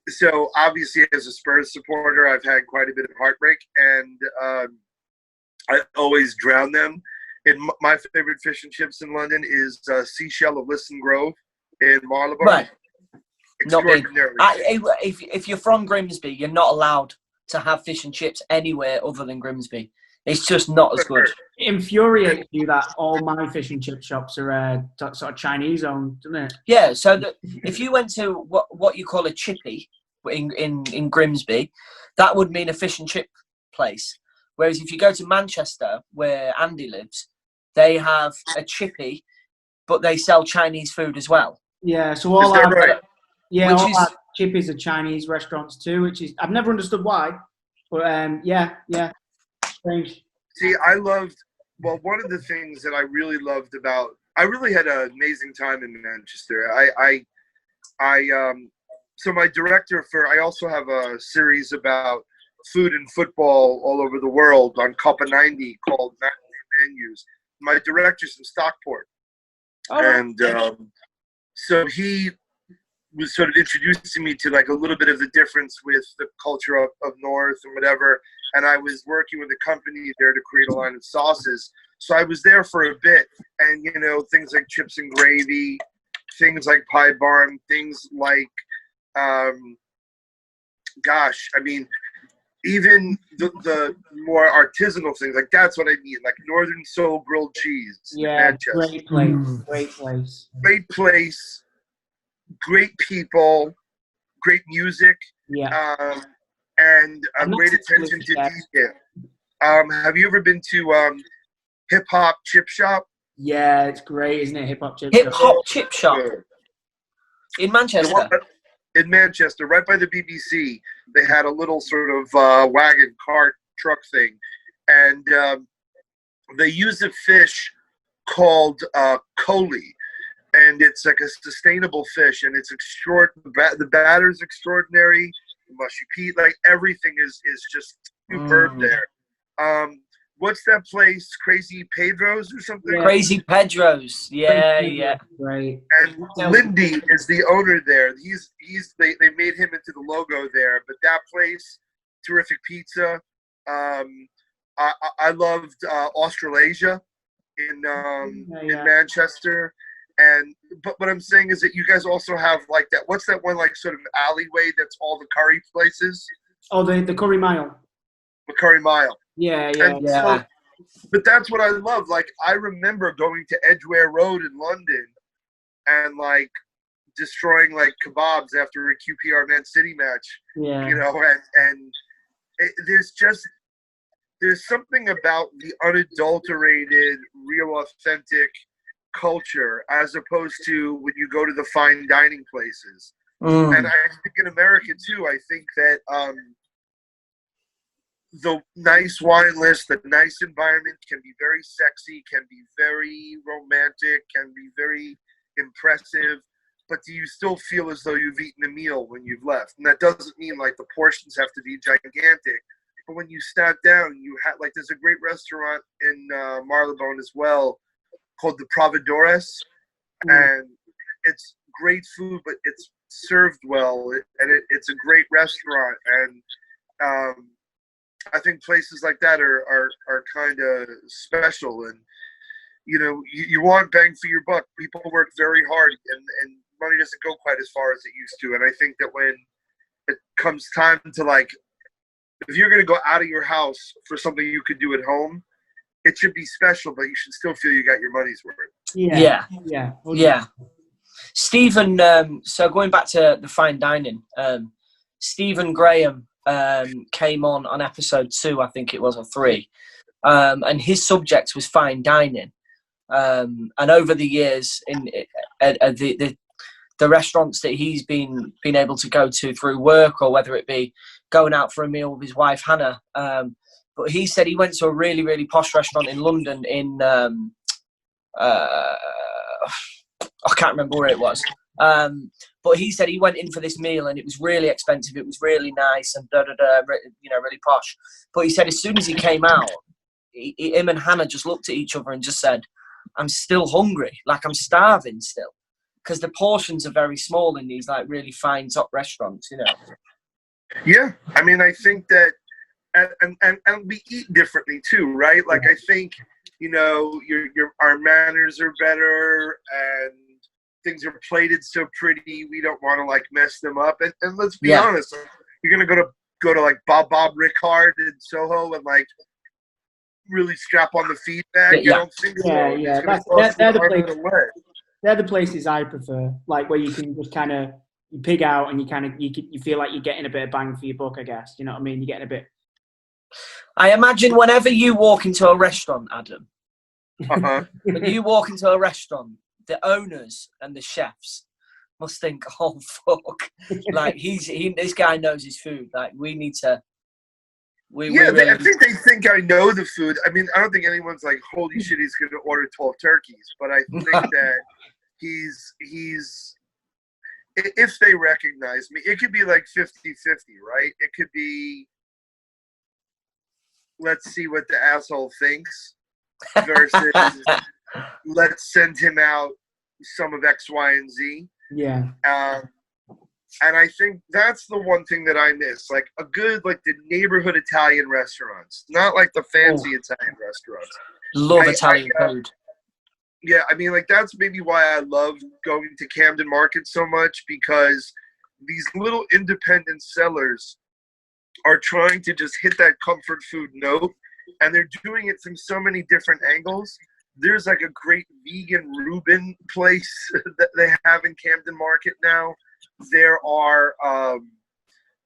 so, obviously, as a Spurs supporter, I've had quite a bit of heartbreak, and I always drown them. And my favorite fish and chips in London is Seashell of Lisson Grove in Marylebone. Right. Extraordinary. If you're from Grimsby, you're not allowed to have fish and chips anywhere other than Grimsby. It's just not as good. It infuriates you that all my fish and chip shops are sort of Chinese owned, doesn't it? Yeah, so if you went to what you call a chippy, in Grimsby, that would mean a fish and chip place. Whereas if you go to Manchester, where Andy lives, they have a chippy, but they sell Chinese food as well. Yeah, so Is all that our right? yeah, Which all is- our chippies are Chinese restaurants too, which is I've never understood why, but yeah, strange. See, well, one of the things that I really loved about, I really had an amazing time in Manchester. So my director I also have a series about food and football all over the world on Copa 90 called Menus. My director's from Stockport. Oh, And so he was sort of introducing me to like a little bit of the difference with the culture of North and whatever. And I was working with a company there to create a line of sauces. So I was there for a bit, and things like chips and gravy, things like pie barn, things like, even the more artisanal things, like that's what I mean, like Northern Soul grilled cheese. yeah, in Manchester. great place. Great place, great people, great music, Yeah, and a I'm not great attention to detail. Have you ever been to Hip Hop Chip Shop? yeah, it's great, isn't it? Hip hop chip. Hip Hop Chip Shop Good. in The Manchester. one in Manchester, right by the BBC, they had a little sort of wagon, cart, truck thing, and they use a fish called coley, and it's like a sustainable fish, and it's the batter's extraordinary, the mushy peat, like everything is just superb there. What's that place? Crazy Pedro's or something? Yeah. Crazy Pedro's. Yeah. Great. And Lindy is the owner there. They made him into the logo there. But that place, terrific pizza. I loved Australasia in Manchester. But what I'm saying is that you guys also have like that. What's that one like sort of alleyway that's all the curry places? Oh, the Curry Mile. The Curry Mile. Yeah. So, but that's what I love. Like I remember going to Edgware Road in London and like destroying like kebabs after a QPR Man City match. Yeah. And there's something about the unadulterated, real, authentic culture as opposed to when you go to the fine dining places. And I think in America too, I think that the nice wine list, the nice environment can be very sexy, can be very romantic, can be very impressive, but do you still feel as though you've eaten a meal when you've left? And that doesn't mean like the portions have to be gigantic, but when you sat down, you had like there's a great restaurant in Marylebone as well called the Providores, and it's great food, but it's served well, and it's a great restaurant, and I think places like that are kind of special, and you want bang for your buck. People work very hard, and money doesn't go quite as far as it used to. And I think that when it comes time to like, if you're going to go out of your house for something you could do at home, it should be special, but you should still feel you got your money's worth. Yeah. Stephen, so going back to the fine dining, Stephen Graham came on episode 2, I think it was, or 3, and his subject was fine dining. And over the years, in the restaurants that he's been able to go to through work, or whether it be going out for a meal with his wife Hannah, but he said he went to a really, really posh restaurant in London in I can't remember where it was. But he said he went in for this meal and it was really expensive. It was really nice and really posh. But he said as soon as he came out, him and Hannah just looked at each other and just said, "I'm still hungry. Like I'm starving still," because the portions are very small in these like really fine top restaurants. Yeah, I mean, I think that, and we eat differently too, right? Like I think our manners are better and things are plated so pretty. We don't want to like mess them up. And let's be honest, you're gonna go to like Bob Rickard in Soho and like really strap on the feedback. You don't think so? Yeah. They're the places I prefer. Like where you can just kind of you pig out and you kind of you feel like you're getting a bit of bang for your buck, I guess. You know what I mean? You're getting a bit. I imagine whenever you walk into a restaurant, Adam, Uh-huh. when you walk into a restaurant, the owners and the chefs must think, "Oh fuck!" Like this guy knows his food. Like we need to. I think they think I know the food. I mean, I don't think anyone's like, "Holy shit, he's going to order 12 turkeys." But I think that he's if they recognize me, it could be like 50-50, right? It could be, let's see what the asshole thinks versus let's send him out some of X, Y, and Z. Yeah. And I think that's the one thing that I miss, like a good, like the neighborhood Italian restaurants, not like the fancy Italian restaurants. Love Italian food. Yeah, I mean, like that's maybe why I love going to Camden Market so much, because these little independent sellers are trying to just hit that comfort food note, and they're doing it from so many different angles. There's like a great vegan Reuben place that they have in Camden Market now. There are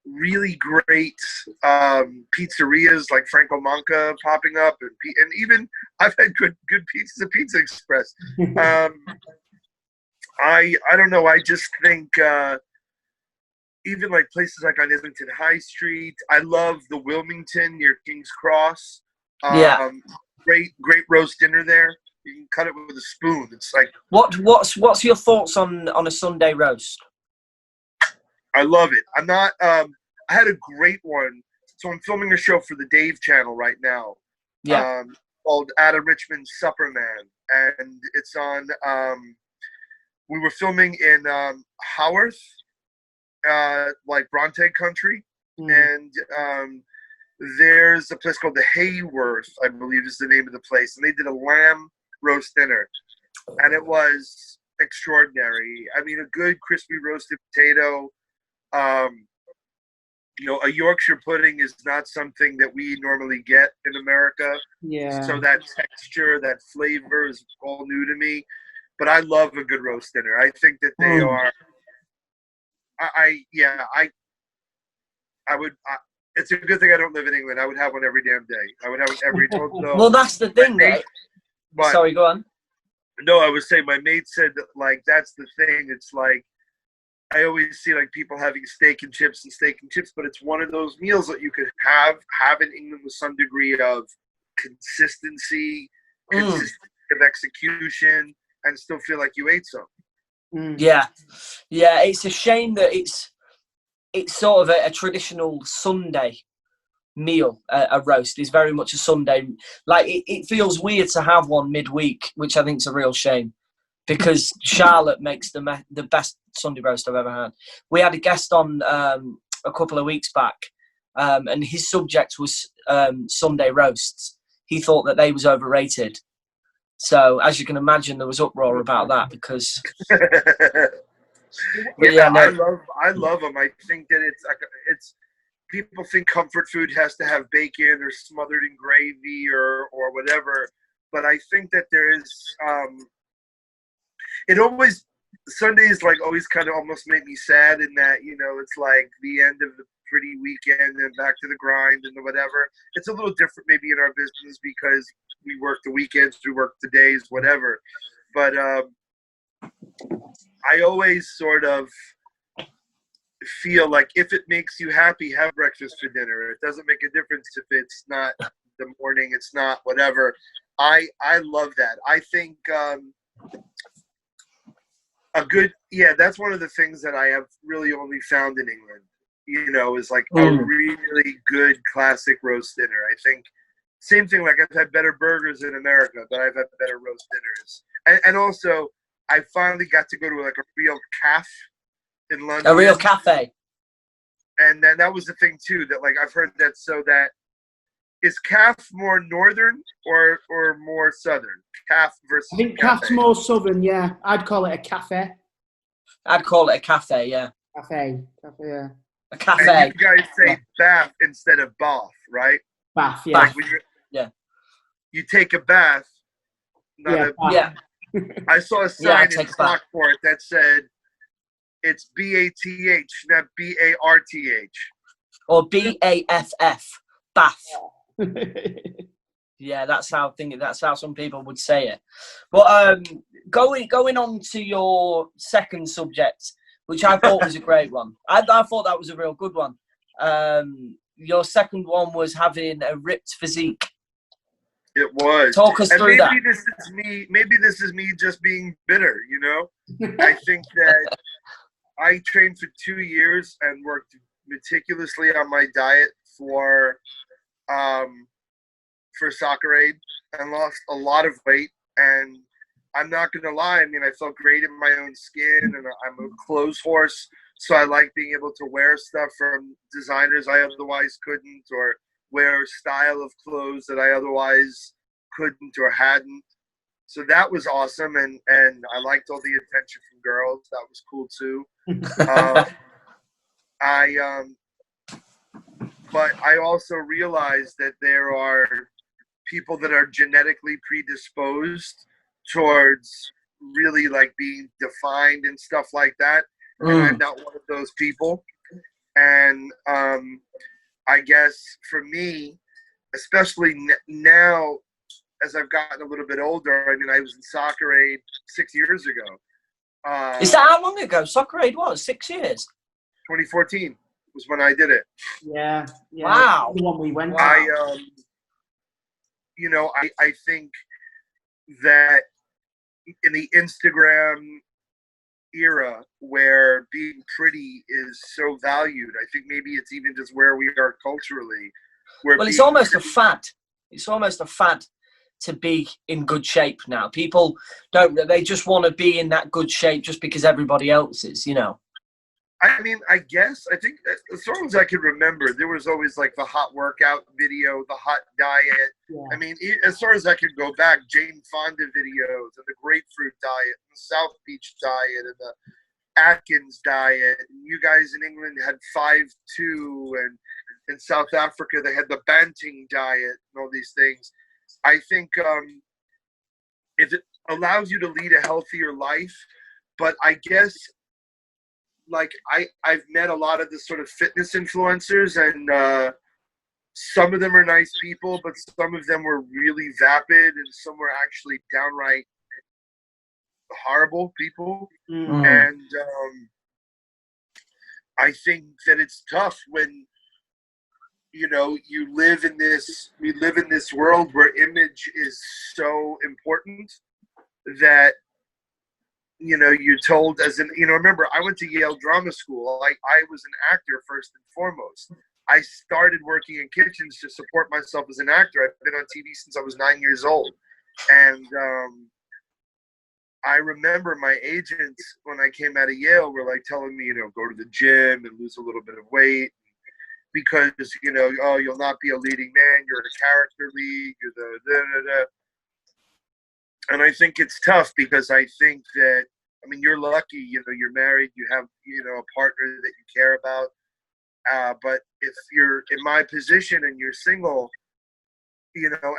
really great pizzerias like Franco Manca popping up, and even I've had good pizzas at Pizza Express. I don't know. I just think even like places like on Islington High Street. I love the Wilmington near King's Cross. Great roast dinner there. You can cut it with a spoon. It's like what's your thoughts on a Sunday roast? I love it. I'm not. I had a great one. So I'm filming a show for the Dave channel right now. Yeah. Called Adam Richman Supperman, and it's on. We were filming in Haworth, like Bronte country, and there's a place called the Hayworth, I believe is the name of the place, and they did a lamb roast dinner, and it was extraordinary. I mean, a good crispy roasted potato. A Yorkshire pudding is not something that we normally get in America. Yeah. So that texture, that flavor is all new to me. But I love a good roast dinner. I think that they are. I would. It's a good thing I don't live in England. I would have one every damn day. I would have one every. Well, that's the thing, right? Sorry, go on. No, I was saying my mate said that, like, that's the thing. It's like, I always see like people having steak and chips, but it's one of those meals that you could have in England with some degree of consistency of execution, and still feel like you ate some. Yeah. It's a shame that it's sort of a traditional Sunday meal. A roast is very much a Sunday. Like it feels weird to have one midweek, which I think is a real shame. Because Charlotte makes the best Sunday roast I've ever had. We had a guest on a couple of weeks back, and his subject was Sunday roasts. He thought that they was overrated. So, as you can imagine, there was uproar about that because. I love them. I think that it's people think comfort food has to have bacon or smothered in gravy or whatever, but I think that there is. Sundays like always kind of almost make me sad in that, it's like the end of the pretty weekend and back to the grind and whatever. It's a little different maybe in our business because we work the weekends, we work the days, whatever. But I always sort of feel like if it makes you happy, have breakfast for dinner. It doesn't make a difference if it's not the morning, it's not whatever. I love that. I think that's one of the things that I have really only found in England, is like a really good classic roast dinner. I think same thing, like I've had better burgers in America, but I've had better roast dinners. And also I finally got to go to like a real cafe in London. A real cafe. And then that was the thing too, that like I've heard that is CAF more northern or more southern? CAF versus I think cafe. CAF's more southern, yeah. I'd call it a cafe. I'd call it a cafe, yeah. Cafe, yeah. A cafe. And you guys say bath instead of bath, right? Bath, yeah. Like you take a bath, Yeah. I saw a sign in Stockport that said, It's BATH, not BARTH. Or BAFF, bath. Yeah, that's how some people would say it. But going on to your second subject, which I thought was a great one. I thought that was a real good one. Your second one was having a ripped physique. It was. Talk us through that. Maybe this is me just being bitter, you know? I think that I trained for 2 years and worked meticulously on my diet for Soccer Aid and lost a lot of weight. And I'm not going to lie. I mean, I felt great in my own skin, and I'm a clothes horse. So I like being able to wear stuff from designers I otherwise couldn't, or wear a style of clothes that I otherwise couldn't or hadn't. So that was awesome, and I liked all the attention from girls. That was cool too. But I also realized that there are people that are genetically predisposed towards really like being defined and stuff like that. And I'm not one of those people. And I guess for me, especially now, as I've gotten a little bit older, I mean, I was in Soccer Aid 6 years ago. Is that how long ago Soccer Aid was? 6 years? 2014 was when I did it. Yeah. Wow. The one we went to. I think that in the Instagram era where being pretty is so valued, I think maybe it's even just where we are culturally. Well, it's almost a fad. It's almost a fad to be in good shape now. People they just want to be in that good shape just because everybody else is, you know. I mean, I think as long as I can remember, there was always like the hot workout video, the hot diet. Yeah. I mean, as far as I could go back, Jane Fonda videos and the grapefruit diet and the South Beach diet and the Atkins diet. And you guys in England had 5-2, and in South Africa they had the Banting diet and all these things. I think if it allows you to lead a healthier life, but I guess like I've met a lot of the sort of fitness influencers, and some of them are nice people, but some of them were really vapid, and some were actually downright horrible people. Mm-hmm. And I think that it's tough when we live in this world where image is so important that you're told remember, I went to Yale Drama School. I was an actor first and foremost. I started working in kitchens to support myself as an actor. I've been on TV since I was 9 years old. And I remember my agents, when I came out of Yale, were like telling me, go to the gym and lose a little bit of weight. Because, you'll not be a leading man. You're a character lead. You're the da-da-da. And I think it's tough because I think that, you're lucky, you're married, you have, a partner that you care about. But if you're in my position and you're single,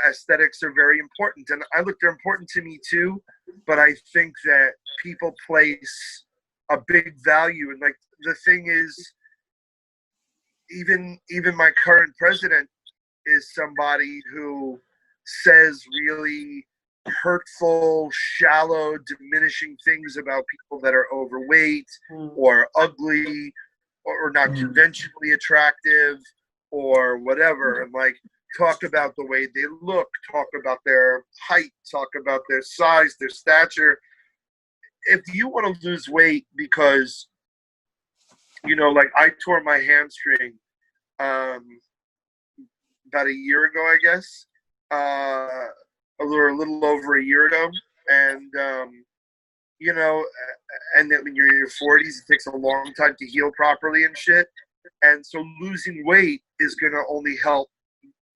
aesthetics are very important. And they're important to me too. But I think that people place a big value. And like, the thing is, even my current president is somebody who says really hurtful, shallow, diminishing things about people that are overweight or ugly or not conventionally attractive or whatever, and like talk about the way they look, talk about their height, talk about their size, their stature. If you want to lose weight because like I tore my hamstring about a year ago, I guess, a little over a year ago, and and then when you're in your 40s, it takes a long time to heal properly and shit. And so losing weight is gonna only help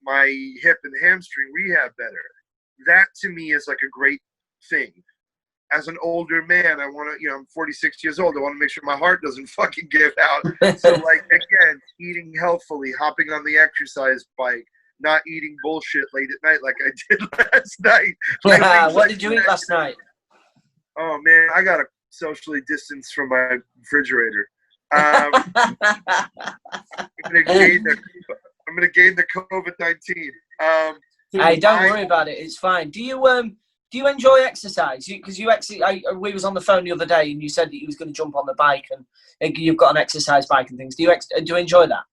my hip and hamstring rehab better. That to me is like a great thing. As an older man, I want to, I'm 46 years old. I want to make sure my heart doesn't fucking give out. So like, again, eating healthfully, hopping on the exercise bike, not eating bullshit late at night like I did last night. What did you eat last night? Oh man, I got a socially distanced from my refrigerator. I'm gonna gain the COVID-19. Hey, don't worry about it. It's fine. Do you enjoy exercise? Because we was on the phone the other day, and you said that you was going to jump on the bike, and you've got an exercise bike and things. Do you enjoy that?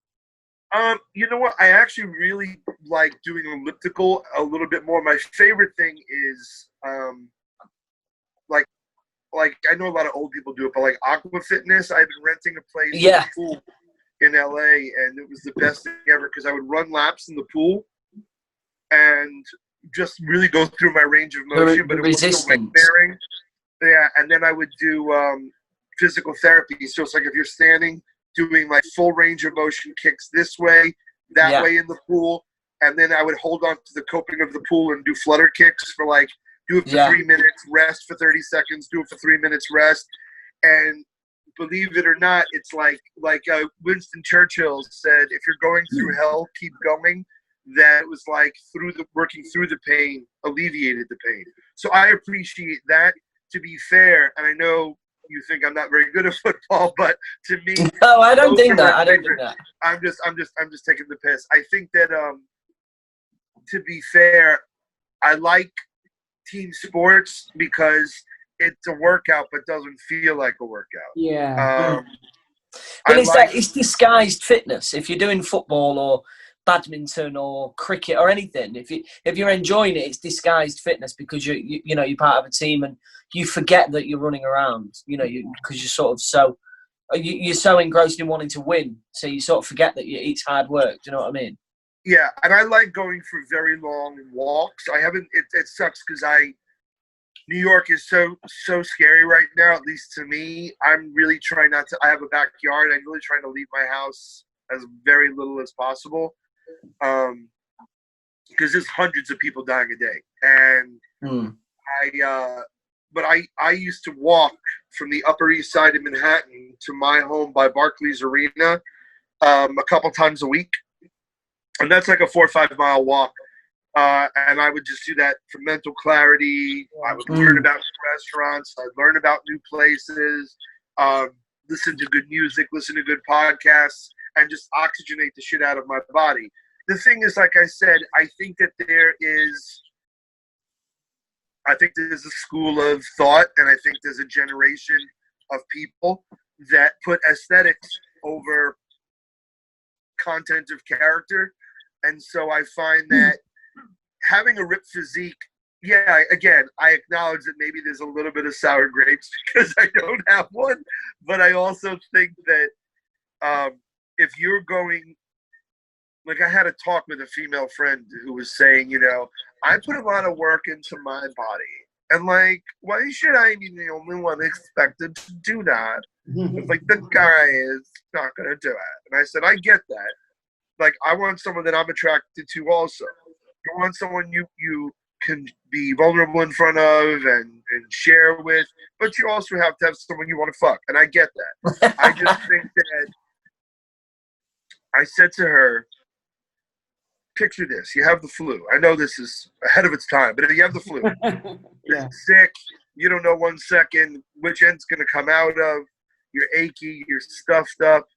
You know what? I actually really like doing elliptical a little bit more. My favorite thing is like I know a lot of old people do it, but like aqua fitness. I've been renting a place in the pool in LA, and it was the best thing ever because I would run laps in the pool and just really go through my range of motion, but it wasn't weight bearing. Yeah, and then I would do physical therapy. So it's like if you're standing, doing like full range of motion kicks this way, that way in the pool, and then I would hold on to the coping of the pool and do flutter kicks for like do it for 3 minutes, rest for 30 seconds, do it for 3 minutes, rest. And believe it or not, it's like Winston Churchill said, if you're going through hell, keep going. That was like working through the pain, alleviated the pain. So I appreciate that. To be fair, and I know you think I'm not very good at football, but to me, no, I don't think that. I don't think that. I'm just taking the piss. I think that to be fair, I like team sports because it's a workout but doesn't feel like a workout. Yeah. But it's disguised fitness. If you're doing football or badminton or cricket or anything, if you're enjoying it, it's disguised fitness because you're part of a team and you forget that you're running around. Because you're sort of you're so engrossed in wanting to win, so you sort of forget that it's hard work. Do you know what I mean? Yeah, and I like going for very long walks. I haven't. It sucks because New York is so scary right now. At least to me, I'm really trying not to. I have a backyard. I'm really trying to leave my house as very little as possible, because there's hundreds of people dying a day. And I used to walk from the Upper East Side of Manhattan to my home by Barclays Arena a couple times a week. And that's like a 4 or 5 mile walk. And I would just do that for mental clarity. I would learn about restaurants. I'd learn about new places, listen to good music, listen to good podcasts, and just oxygenate the shit out of my body. The thing is, like I said, I think there's a school of thought, and I think there's a generation of people that put aesthetics over content of character. And so I find that having a ripped physique, again, I acknowledge that maybe there's a little bit of sour grapes because I don't have one. But I also think that if you're going, like I had a talk with a female friend who was saying, I put a lot of work into my body. And like, why should I be the only one expected to do that? It's like, the guy is not going to do it. And I said, I get that. Like, I want someone that I'm attracted to also. You want someone you can be vulnerable in front of and share with, but you also have to have someone you want to fuck. And I get that. I just think that I said to her, picture this. You have the flu. I know this is ahead of its time, but if you have the flu, you're sick, you don't know 1 second which end's going to come out of, you're achy, you're stuffed up,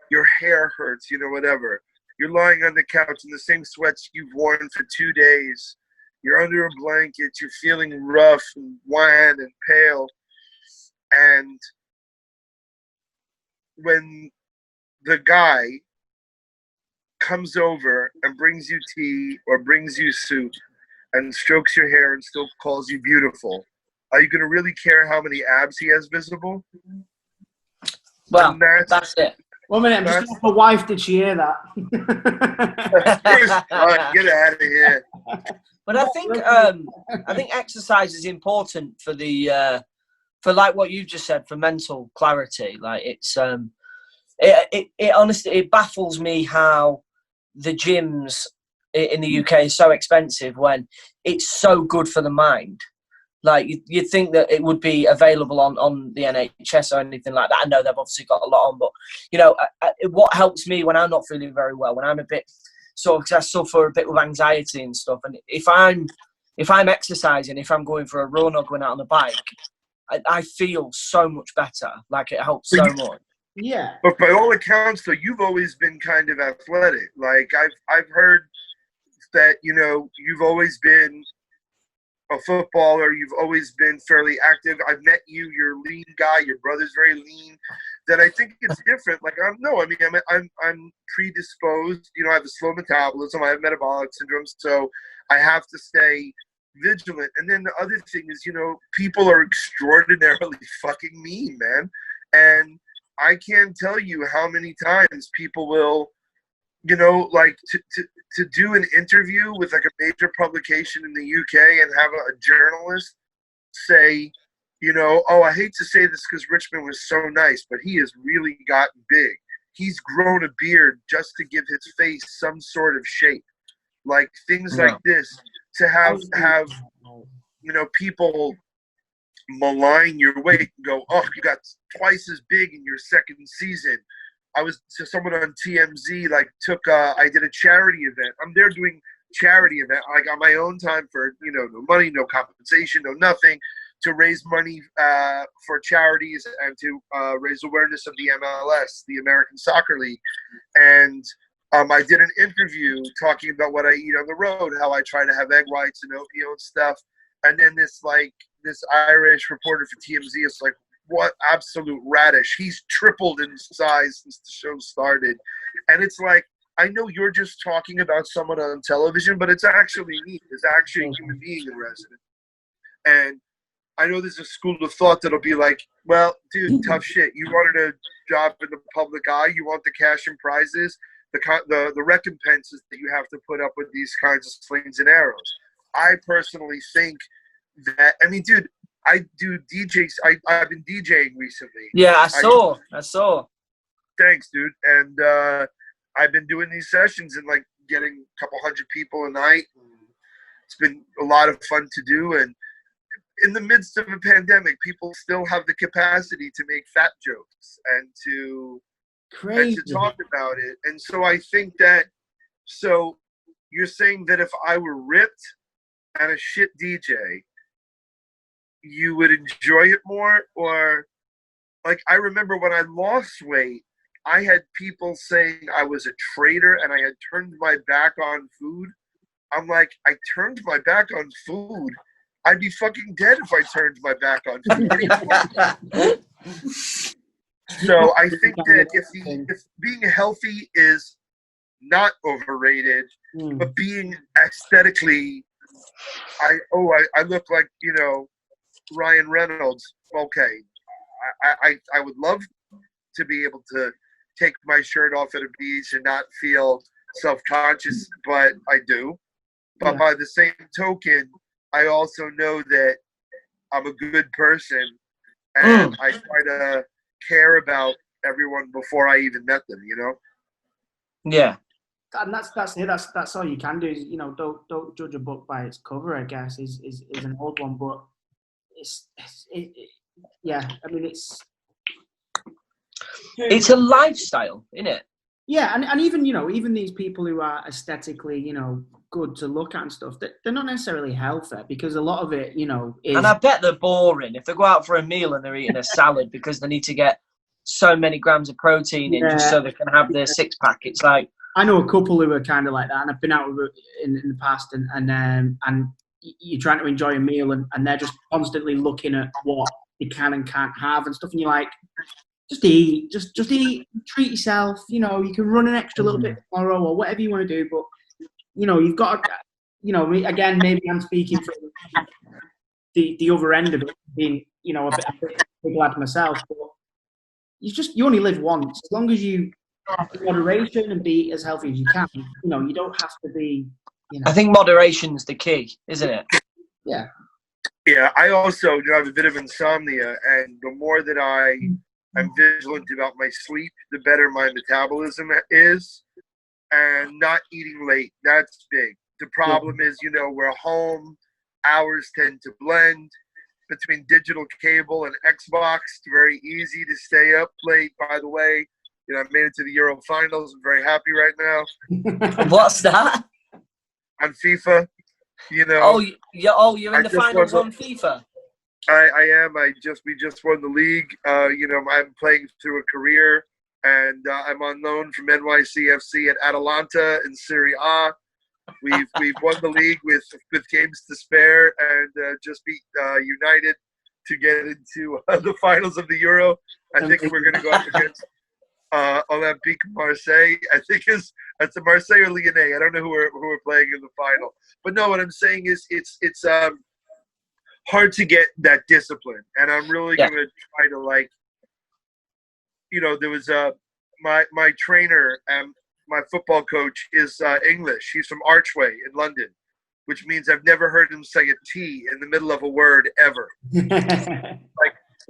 your hair hurts, whatever. You're lying on the couch in the same sweats you've worn for 2 days. You're under a blanket. You're feeling rough and wan and pale. And when the guy comes over and brings you tea or brings you soup and strokes your hair and still calls you beautiful, are you going to really care how many abs he has visible? Well, that's it. 1 minute, I'm just my wife. Did she hear that? Get out of here. But I think exercise is important for for like what you just said, for mental clarity. Like it's it honestly, it baffles me how the gyms in the UK is so expensive when it's so good for the mind. Like you'd think that it would be available on the NHS or anything like that. I know they've obviously got a lot on, but what helps me when I'm not feeling very well, when I'm a bit because I suffer a bit with anxiety and stuff, and if I'm exercising, if I'm going for a run or going out on the bike, I feel so much better. Like it helps But so you- much. Yeah. But by all accounts, though, you've always been kind of athletic. Like I've heard that you've always been a footballer. You've always been fairly active. I've met you. You're a lean guy. Your brother's very lean. That I think it's different. Like I'm predisposed. I have a slow metabolism. I have metabolic syndrome, so I have to stay vigilant. And then the other thing is, people are extraordinarily fucking mean, man. And I can't tell you how many times people will, like to do an interview with like a major publication in the UK and have a journalist say, oh, I hate to say this because Richman was so nice, but he has really gotten big. He's grown a beard just to give his face some sort of shape. Like things like this, to have people malign your weight and go, oh, you got twice as big in your second season. I was to someone on TMZ, like I did a charity event. I'm there doing charity event, like on my own time for, no money, no compensation, no nothing, to raise money for charities and to raise awareness of the MLS, the American Soccer League. And I did an interview talking about what I eat on the road, how I try to have egg whites and oatmeal and stuff. And then this Irish reporter for TMZ is like, what absolute radish. He's tripled in size since the show started. And it's like, I know you're just talking about someone on television, but it's actually me. It's actually a human being in resident. And I know there's a school of thought that'll be like, well, dude, tough shit. You wanted a job in the public eye. You want the cash and prizes, the recompenses that you have to put up with these kinds of slings and arrows. I personally think that, dude, I do DJs. I've been DJing recently. Yeah, I saw. Thanks, dude. And I've been doing these sessions and like getting a couple hundred people a night. It's been a lot of fun to do. And in the midst of a pandemic, people still have the capacity to make fat jokes and to talk about it. And so I think that, so you're saying that if I were ripped and a shit DJ, you would enjoy it more? Or like, I remember when I lost weight, I had people saying I was a traitor and I had turned my back on food. I'm like, I turned my back on food? I'd be fucking dead if I turned my back on food. So I think that if being healthy is not overrated, but being aesthetically, I look like, Ryan Reynolds. Okay, I would love to be able to take my shirt off at a beach and not feel self-conscious, but I do. But by the same token, I also know that I'm a good person and I try to care about everyone before I even met them, Yeah. And that's all you can do is, don't judge a book by its cover, I guess, is an old one, but it's a lifestyle, isn't it? Yeah, and even these people who are aesthetically, good to look at and stuff, they're not necessarily healthy, because a lot of it, is... And I bet they're boring. If they go out for a meal and they're eating a salad because they need to get so many grams of protein in just so they can have their six-pack, it's like... I know a couple who are kind of like that, and I've been out with in the past, and you're trying to enjoy a meal, and they're just constantly looking at what they can and can't have and stuff, and you're like, just eat, just eat, treat yourself. You can run an extra little bit tomorrow or whatever you want to do, but you've got to, again, maybe I'm speaking from the other end of it, being a big lad myself, but you only live once. As long as you moderation and be as healthy as you can, you don't have to be. I think moderation's the key, isn't it? Yeah. Yeah, I also have a bit of insomnia, and the more that I'm vigilant about my sleep, the better my metabolism is. And not eating late, that's big. The problem is, we're home, hours tend to blend. Between digital cable and Xbox, it's very easy to stay up late. By the way, I made it to the Euro Finals. I'm very happy right now. What's that? On FIFA, Oh, you're in the finals on FIFA? I am. We just won the league. I'm playing through a career, and I'm on loan from NYCFC at Atalanta in Serie A. We've won the league with games to spare, and just beat United to get into the finals of the Euro. I think we're going to go up against Olympique Marseille. I think it's a Marseille or Lyonnais. I don't know who we're playing in the final. But no, what I'm saying is it's hard to get that discipline, and I'm really going to try to there was my trainer and my football coach is English. He's from Archway in London, which means I've never heard him say a T in the middle of a word ever.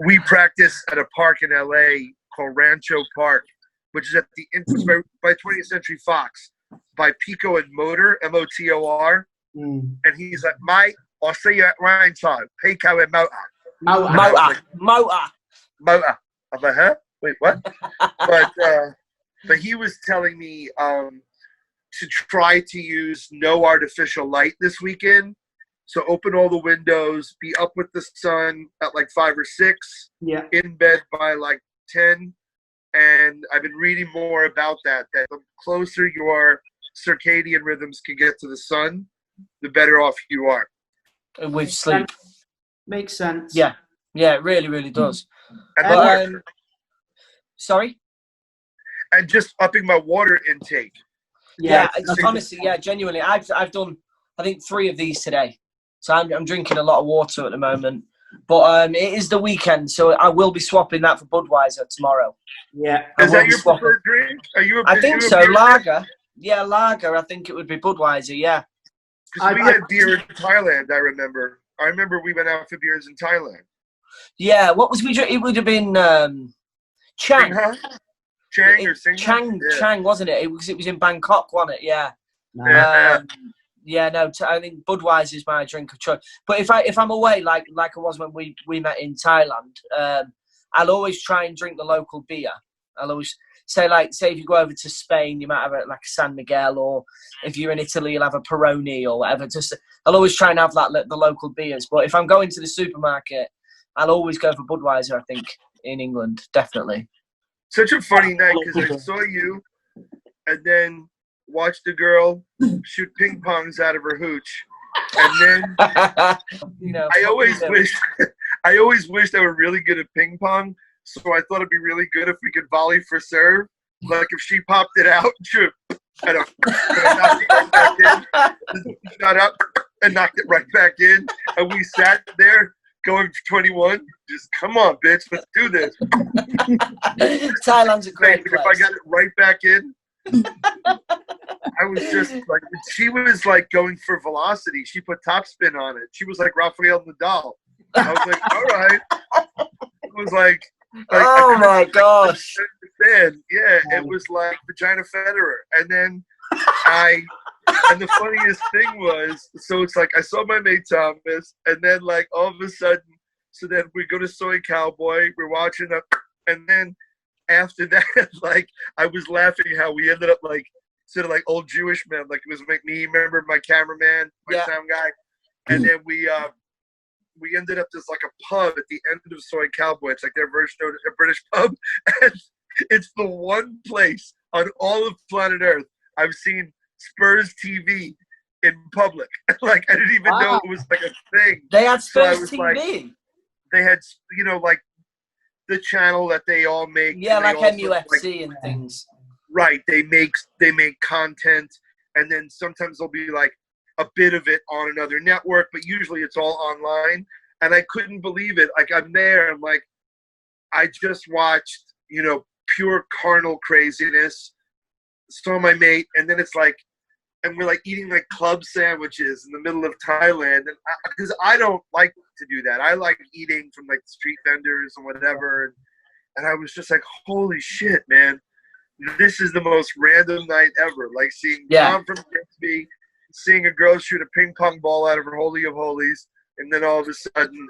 We practice at a park in LA called Rancho Park, which is at the by 20th Century Fox, by Pico and Motor, Motor. And he's like, mate, I'll see you at Rancho, Pico and Motor. Motor. I'm like, huh? Wait, what? But he was telling me to try to use no artificial light this weekend. So open all the windows, be up with the sun at 5 or 6, in bed by 10. And I've been reading more about that the closer your circadian rhythms can get to the sun, the better off you are. With sleep. Makes sense. Yeah, it really, really does. And sorry? And just upping my water intake. Yeah, honestly, genuinely. I've done, I think, 3 of these today. So I'm drinking a lot of water at the moment. But it is the weekend, so I will be swapping that for Budweiser tomorrow. Yeah. Is that your preferred drink? I think so. Lager. Yeah, lager. I think it would be Budweiser, yeah. Because we had beer in Thailand, I remember. I remember we went out for beers in Thailand. Yeah, what was we drinking? It would have been Chang. Chang or Singha? Chang, wasn't it? It was in Bangkok, wasn't it? Yeah. I think Budweiser is my drink of choice. But if I'm away, like I was when we met in Thailand, I'll always try and drink the local beer. I'll always say if you go over to Spain, you might have a San Miguel, or if you're in Italy, you'll have a Peroni or whatever. I'll always try and have the local beers. But if I'm going to the supermarket, I'll always go for Budweiser. I think in England, definitely. Such a funny night because I saw you, and then watched a girl shoot ping pongs out of her hooch, and then I always wished I were really good at ping pong, so I thought it'd be really good if we could volley for serve. Like if she popped it out, and knocked it back in, shot up and knocked it right back in, and we sat there going for 21. Just come on, bitch, let's do this. Thailand's a great place. If I got it right back in. I was just she was going for velocity. She put topspin on it. She was like Rafael Nadal. I was like, all right. It was like oh my gosh. Yeah, it was like Vagina Federer. And then and the funniest thing was, so it's I saw my mate Thomas, and then all of a sudden, so then we go to Soy Cowboy, we're watching and then after that, I was laughing how we ended up sort of old Jewish men, it was me, remember my cameraman, my sound guy, and then we ended up just a pub at the end of Soy Cowboy. It's their version of a British pub, and it's the one place on all of planet Earth I've seen Spurs TV in public. I didn't even know it was a thing. They had Spurs TV. They had the channel that they all make. Yeah, MUFC and things. Right. They make content, and then sometimes there'll be a bit of it on another network, but usually it's all online. And I couldn't believe it. I'm there, I'm I just watched, pure carnal craziness. Saw my mate, and then it's and we're eating club sandwiches in the middle of Thailand, and because I don't like to do that. I like eating from street vendors and whatever, and I was just holy shit, man, this is the most random night ever. Seeing Tom from Grimsby, seeing a girl shoot a ping pong ball out of her holy of holies, and then all of a sudden,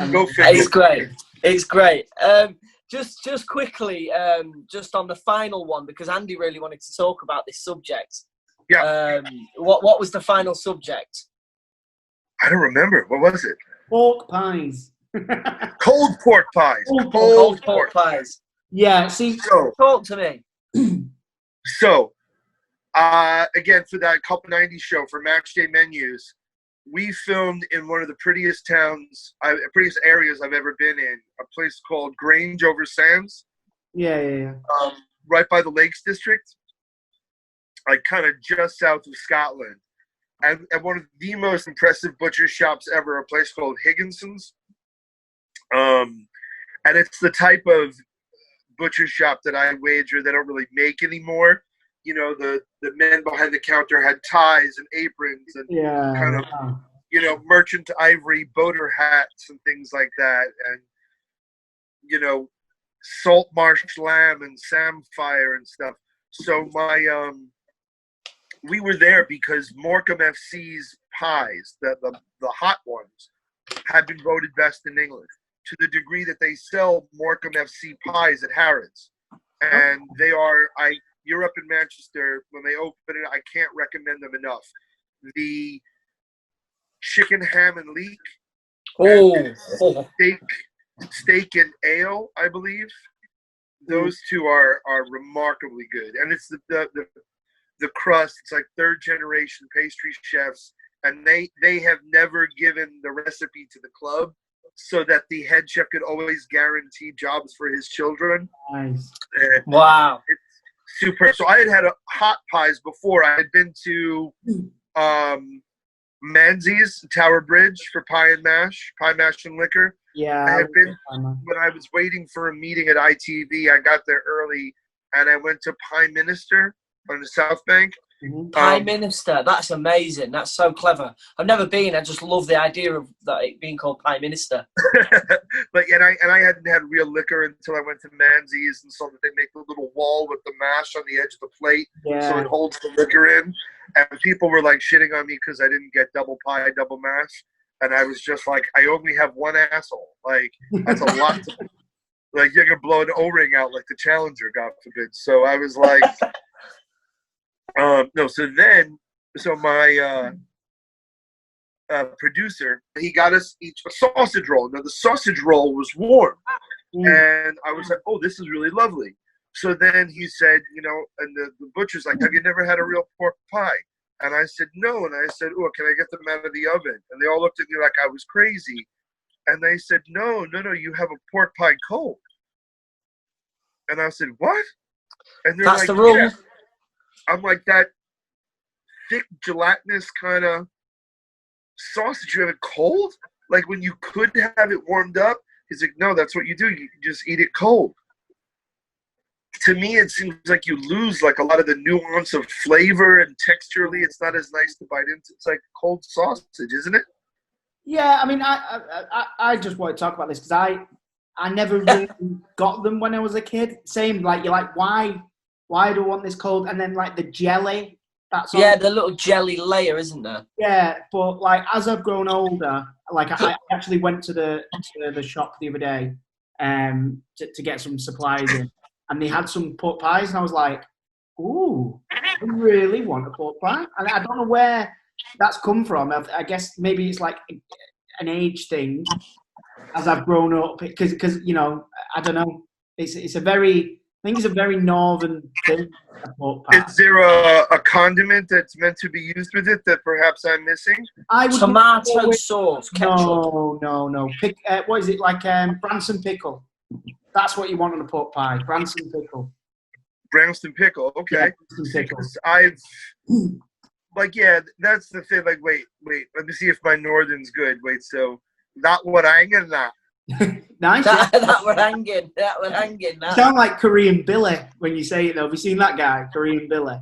go figure. It's great. Just quickly, just on the final one, because Andy really wanted to talk about this subject. Yeah. What was the final subject? I don't remember. What was it? Pork pies. Cold pork pies. Cold pork pies. Yeah, see. So, Talk to me. Again, for that Couple 90s show for Match Day Menus, we filmed in one of the prettiest prettiest areas I've ever been in, a place called Grange over Sands. Yeah. Right by the Lakes District, like kind of just south of Scotland. And at one of the most impressive butcher shops ever, a place called Higginson's. And it's the type of butcher shop that I wager they don't really make anymore. You know, the men behind the counter had ties and aprons and kind of, you know, merchant ivory boater hats and things like that. And, you know, salt marsh lamb and samphire and stuff. So we were there because Morecambe FC's pies, the hot ones, had been voted best in England, to the degree that they sell Morecambe FC pies at Harrods. And you're up in Manchester, when they open it, I can't recommend them enough. The chicken ham and leek, steak and ale, I believe. Those two are remarkably good. And it's the crust, it's like third generation pastry chefs, and they have never given the recipe to the club so that the head chef could always guarantee jobs for his children. Nice. Wow. It's super. So I had hot pies before. I had been to Manzi's, Tower Bridge, for pie mash and liquor. Yeah. I had been, when I was waiting for a meeting at ITV, I got there early, and I went to Pie Minister on the South Bank. Prime Minister, that's amazing. That's so clever. I've never been. I just love the idea of that it being called Prime Minister. But I hadn't had real liquor until I went to Manzi's and saw that they make a little wall with the mash on the edge of the plate, so it holds the liquor in. And people were like shitting on me because I didn't get double pie, double mash, and I was just like, I only have one asshole. Like, that's a lot. Like, you're gonna blow an O-ring out like the Challenger, God forbid. So I was like. No, so my producer, he got us each a sausage roll. Now, the sausage roll was warm, and I was like, oh, this is really lovely. So then he said, you know, and the butcher's like, have you never had a real pork pie? And I said, no. And I said, oh, can I get them out of the oven? And they all looked at me like I was crazy. And they said, no, you have a pork pie cold. And I said, what? And they're That's like, the rule. yeah. I'm like, that thick, gelatinous kind of sausage, you have it cold? Like, when you could have it warmed up? He's like, no, that's what you do. You just eat it cold. To me, it seems like you lose, like, a lot of the nuance of flavor, and texturally, it's not as nice to bite into. It's like cold sausage, isn't it? Yeah, I mean, I just want to talk about this because I never really got them when I was a kid. Same, like, you're like, why do I want this cold? And then, like, the jelly. The little jelly layer, isn't there? Yeah, but, like, as I've grown older, like, I actually went to the shop the other day to get some supplies in, and they had some pork pies, and I was like, ooh, I really want a pork pie. And I don't know where that's come from. I guess maybe it's, like, an age thing as I've grown up, because you know, I don't know. It's a very... I think it's a very northern thing. Is there a condiment that's meant to be used with it that perhaps I'm missing? Tomato sauce, ketchup. No. What is it, like Branston pickle? That's what you want on a pork pie. Branston pickle. Branston pickle, okay. Yeah, pickle. That's the thing. Like, wait. Let me see if my northern's good. Wait, so that what I'm gonna that. Nice. That were hanging. You sound like Korean Billy when you say it, though. Have you seen that guy, Korean Billy?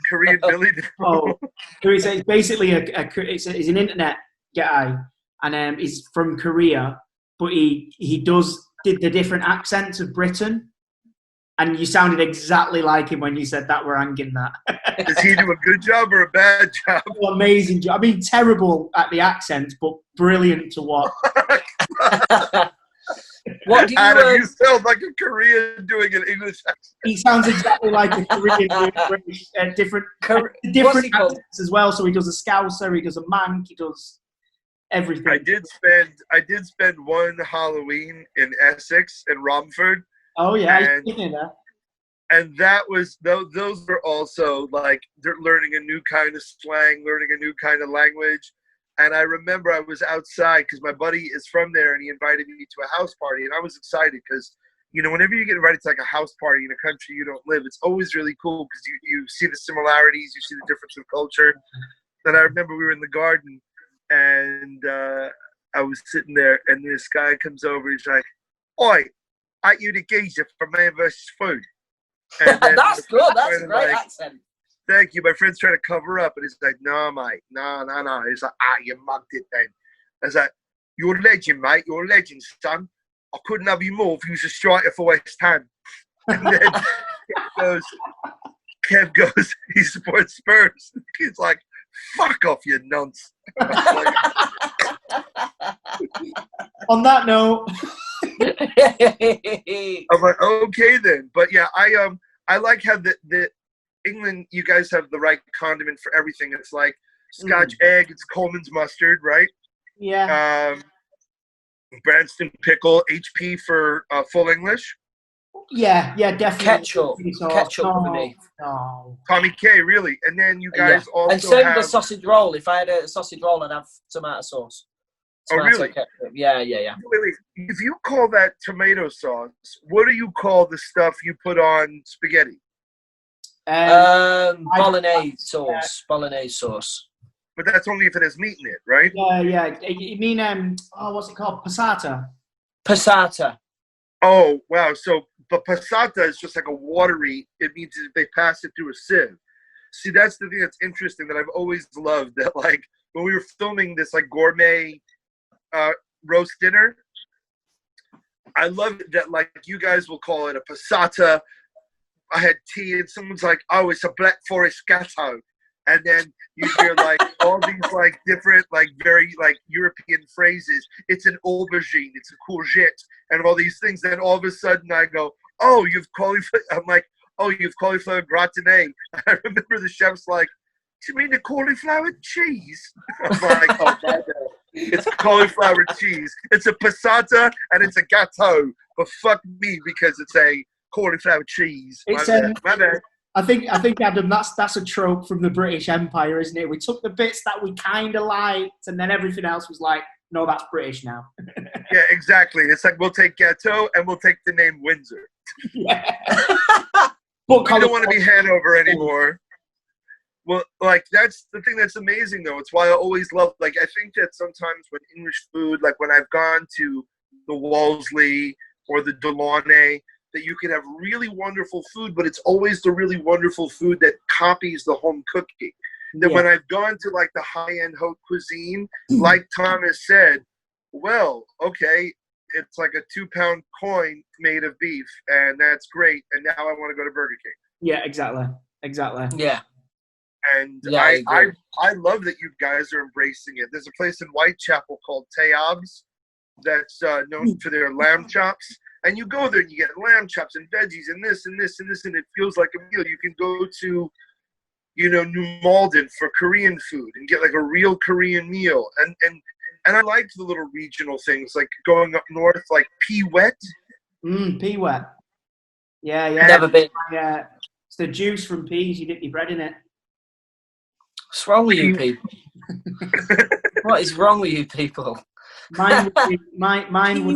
Korean Billy? Oh, it's basically he's an internet guy, and he's from Korea, but he did the different accents of Britain, and you sounded exactly like him when you said that we're hanging that. Does he do a good job or a bad job? Oh, amazing job. I mean, terrible at the accents, but brilliant to watch. What do you Adam, you sound like a Korean doing an English accent. He sounds exactly like a Korean doing British, different accents as well. So he does a Scouser, he does a Manc, he does everything. I did spend one Halloween in Essex in Romford. Oh yeah, and that was those were also like they're learning a new kind of slang, learning a new kind of language. And I remember I was outside because my buddy is from there, and he invited me to a house party, and I was excited because whenever you get invited to like a house party in a country you don't live, it's always really cool because you see the similarities, you see the difference of culture. And I remember we were in the garden, and I was sitting there, and this guy comes over. He's like, "Oi, ain't you the geezer from Man vs. Food?" And then That's good. That's a great accent. Thank you. My friend's trying to cover up, and he's like, "No, mate, no." He's like, you mugged it then. I was like, "You're a legend, mate. You're a legend, son. I couldn't have you more if you was a striker for West Ham." And then Kev goes, he supports Spurs. He's like, "Fuck off, you nonce." On that note, I'm like, okay then. But yeah, I like how the England, you guys have the right condiment for everything. It's like Scotch egg, it's Coleman's mustard, right? yeah. Branston pickle, HP for full English. Yeah, definitely. Ketchup for me. No. Tommy K, really. And then you guys also and same have... with the sausage roll. If I had a sausage roll, I'd have tomato sauce. Really? Ketchup. Yeah. Wait. If you call that tomato sauce, what do you call the stuff you put on spaghetti? Bolognese sauce. But that's only if it has meat in it, right? Yeah. You mean what's it called? Passata. Oh, wow. So, but passata is just like a watery, it means they pass it through a sieve. See, that's the thing that's interesting that I've always loved, that like when we were filming this like gourmet roast dinner, I love it that like you guys will call it a passata. I had tea and someone's like, "Oh, it's a Black Forest gatto." And then you hear like all these like different, like very like European phrases. It's an aubergine, it's a courgette, and all these things. Then all of a sudden I go, "Oh, you've cauliflower." I'm like, "Oh, you've cauliflower gratin." I remember the chef's like, "Do you mean the cauliflower cheese?" I'm like, "Oh, no. It's cauliflower cheese. It's a passata and it's a gâteau. But fuck me because it's a cauliflower cheese." My bad. I think Adam, that's a trope from the British Empire, isn't it? We took the bits that we kind of liked, and then everything else was like, "No, that's British now." Yeah, exactly. It's like we'll take gâteau and we'll take the name Windsor. Yeah. We don't want to be Hanover anymore. Well, like that's the thing that's amazing, though. It's why I always love. Like I think that sometimes when English food, like when I've gone to the Wolseley or the Delaunay, that you can have really wonderful food, but it's always the really wonderful food that copies the home cooking. That when I've gone to like the high-end haute cuisine, like Thomas said, well, okay, it's like a 2-pound coin made of beef, and that's great. And now I want to go to Burger King. Yeah, exactly. Yeah. And I love that you guys are embracing it. There's a place in Whitechapel called Tayab's that's known for their lamb chops. And you go there and you get lamb chops and veggies and this and this and this, and it feels like a meal. You can go to, New Malden for Korean food and get like a real Korean meal. And I like the little regional things, like going up north, like Pea Wet. Pea Wet. Yeah. Never been. It's the juice from peas. You dip your bread in it. What's wrong with you people? What is wrong with you people? Mine would be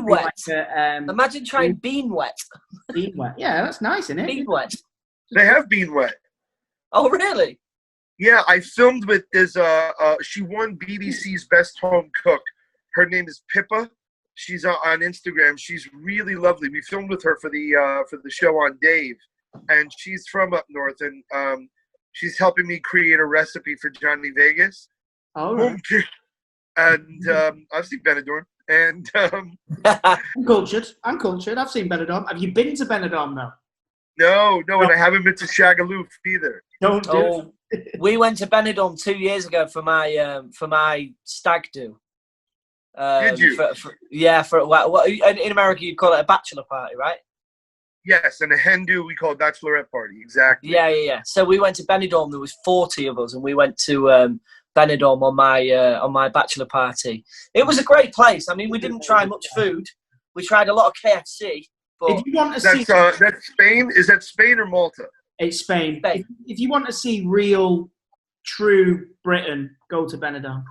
like a, imagine trying bean wet. Bean wet. Yeah, that's nice, isn't it? Bean wet. They have Bean Wet. Oh, really? Yeah, I filmed with this. She won BBC's Best Home Cook. Her name is Pippa. She's on Instagram. She's really lovely. We filmed with her for the show on Dave, and she's from up north, and she's helping me create a recipe for Johnny Vegas. Oh, right. And I've seen Benidorm, and I'm cultured. I've seen Benidorm. Have you been to Benidorm though? No, and I haven't been to Shagaloof either. Don't do it. We went to Benidorm 2 years ago for my stag do. Did you? In America you'd call it a bachelor party, right? Yes, and a hen do we call it bachelorette party. Exactly. Yeah. So we went to Benidorm. There was 40 of us, and we went to Benidorm on my bachelor party. It was a great place. I mean, we didn't try much food. We tried a lot of KFC. But If you want to see, that's Spain. Is that Spain or Malta? it's Spain. Spain. If you want to see real, true Britain, go to Benidorm.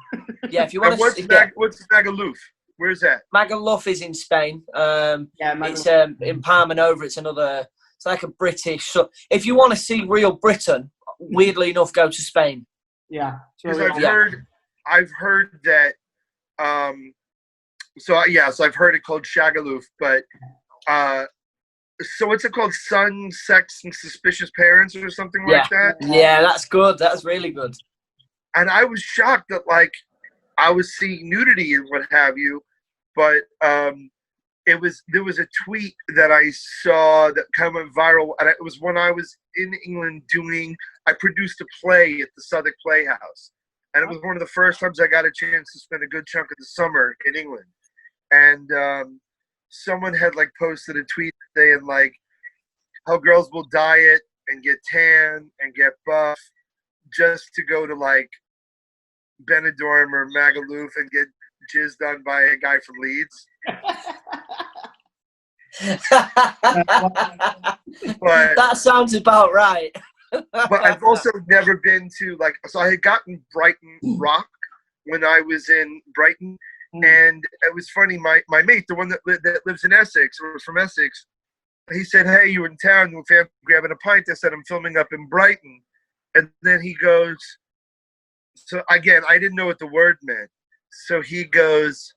Yeah, if you want And to. what's Magaluf? Where's that? Magaluf is in Spain. It's in Palma Nova. It's like a British. So if you want to see real Britain, weirdly enough, go to Spain. Yeah, Because I've heard that. So I've heard it called Shagaloof, but so what's it called? Son, Sex, and Suspicious Parents, or something like that. Yeah, that's good. That's really good. And I was shocked that like I was seeing nudity and what have you, but there was a tweet that I saw that kind of went viral, and it was when I was in England I produced a play at the Southwark Playhouse, and it was one of the first times I got a chance to spend a good chunk of the summer in England, and someone had like posted a tweet saying like how girls will diet and get tan and get buff just to go to like Benidorm or Magaluf and get jizzed on by a guy from Leeds. But that sounds about right. But I've also never been to so I had gotten Brighton Rock when I was in Brighton, and it was funny. My mate, the one that lives in Essex, or was from Essex, he said, "Hey, you in town? We're grabbing a pint." I said, "I'm filming up in Brighton," and then he goes. So again, I didn't know what the word meant. So he goes.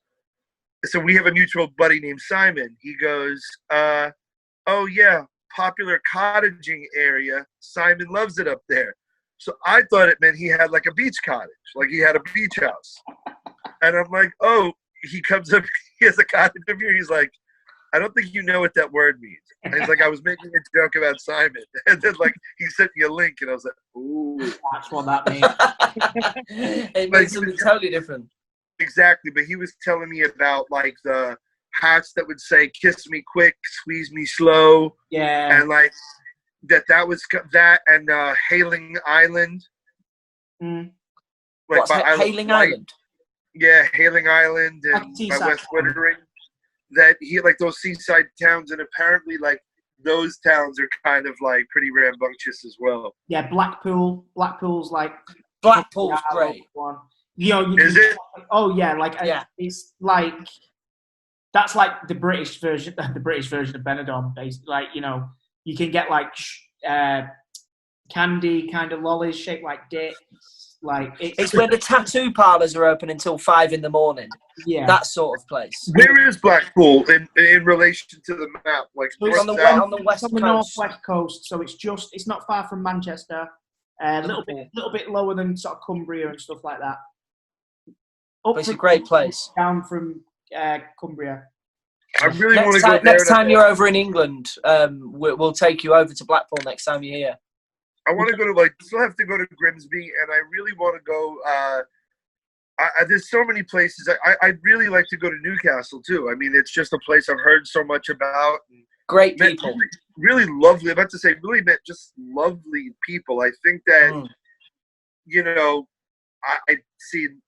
So we have a mutual buddy named Simon. He goes, "Oh yeah, popular cottaging area. Simon loves it up there." So I thought it meant he had like a beach cottage, like he had a beach house. And I'm like, "Oh," he comes up, he has a cottage up here. He's like, "I don't think you know what that word means." And he's like, "I was making a joke about Simon." And then like he sent me a link, and I was like, "Ooh, That's what that means. It means something totally different. Exactly." But he was telling me about like the hats that would say "Kiss me quick, squeeze me slow," Yeah, and like that was that, and Hailing Island. Mm. Like What's by Hailing Island? Yeah, Hailing Island and Like by West Wittering. That he like those seaside towns, and apparently like those towns are kind of like pretty rambunctious as well. yeah. Blackpool's like Blackpool's great. one. You know, Is it? Oh yeah, Yeah. It's like that's like the British version. The British version of Benidorm, basically. Like you can get like candy kind of lollies shaped like dicks. Like It's where the tattoo parlours are open until 5 a.m. Yeah, That sort of place. Where is Blackpool in relation to the map? Like So it's on the north, south? on the west from the coast. northwest coast, so it's not far from Manchester. A little bit lower than sort of Cumbria and stuff like that. But it's a great place. Down from Cumbria. I really want to go there. Next time you're over in England, we'll take you over to Blackpool next time you're here. I want to go to still have to go to Grimsby, and I really want to go. There's so many places. I'd really like to go to Newcastle too. I mean, it's just a place I've heard so much about. And Great people. Really lovely. I'm about to say, really met just lovely people. I think that I've seen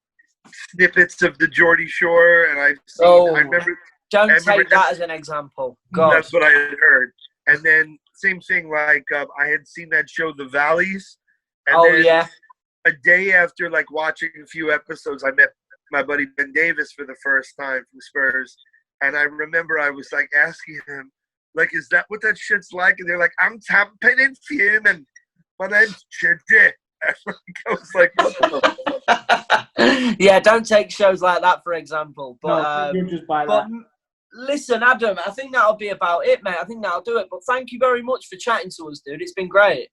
snippets of the Geordie Shore, and I've seen. I remember. Don't take that as an example. God. That's what I had heard. And then same thing, like I had seen that show, The Valleys. And then a day after like watching a few episodes, I met my buddy Ben Davis for the first time from Spurs. And I remember I was like asking him, like, "Is that what that shit's like?" And they're like, "I'm tapping and fuming. My name's Chitty." I was like, what the Yeah, don't take shows like that for example. But No, just buy that. Listen, Adam, I think that'll be about it, mate. I think that'll do it. But thank you very much for chatting to us, dude. It's been great.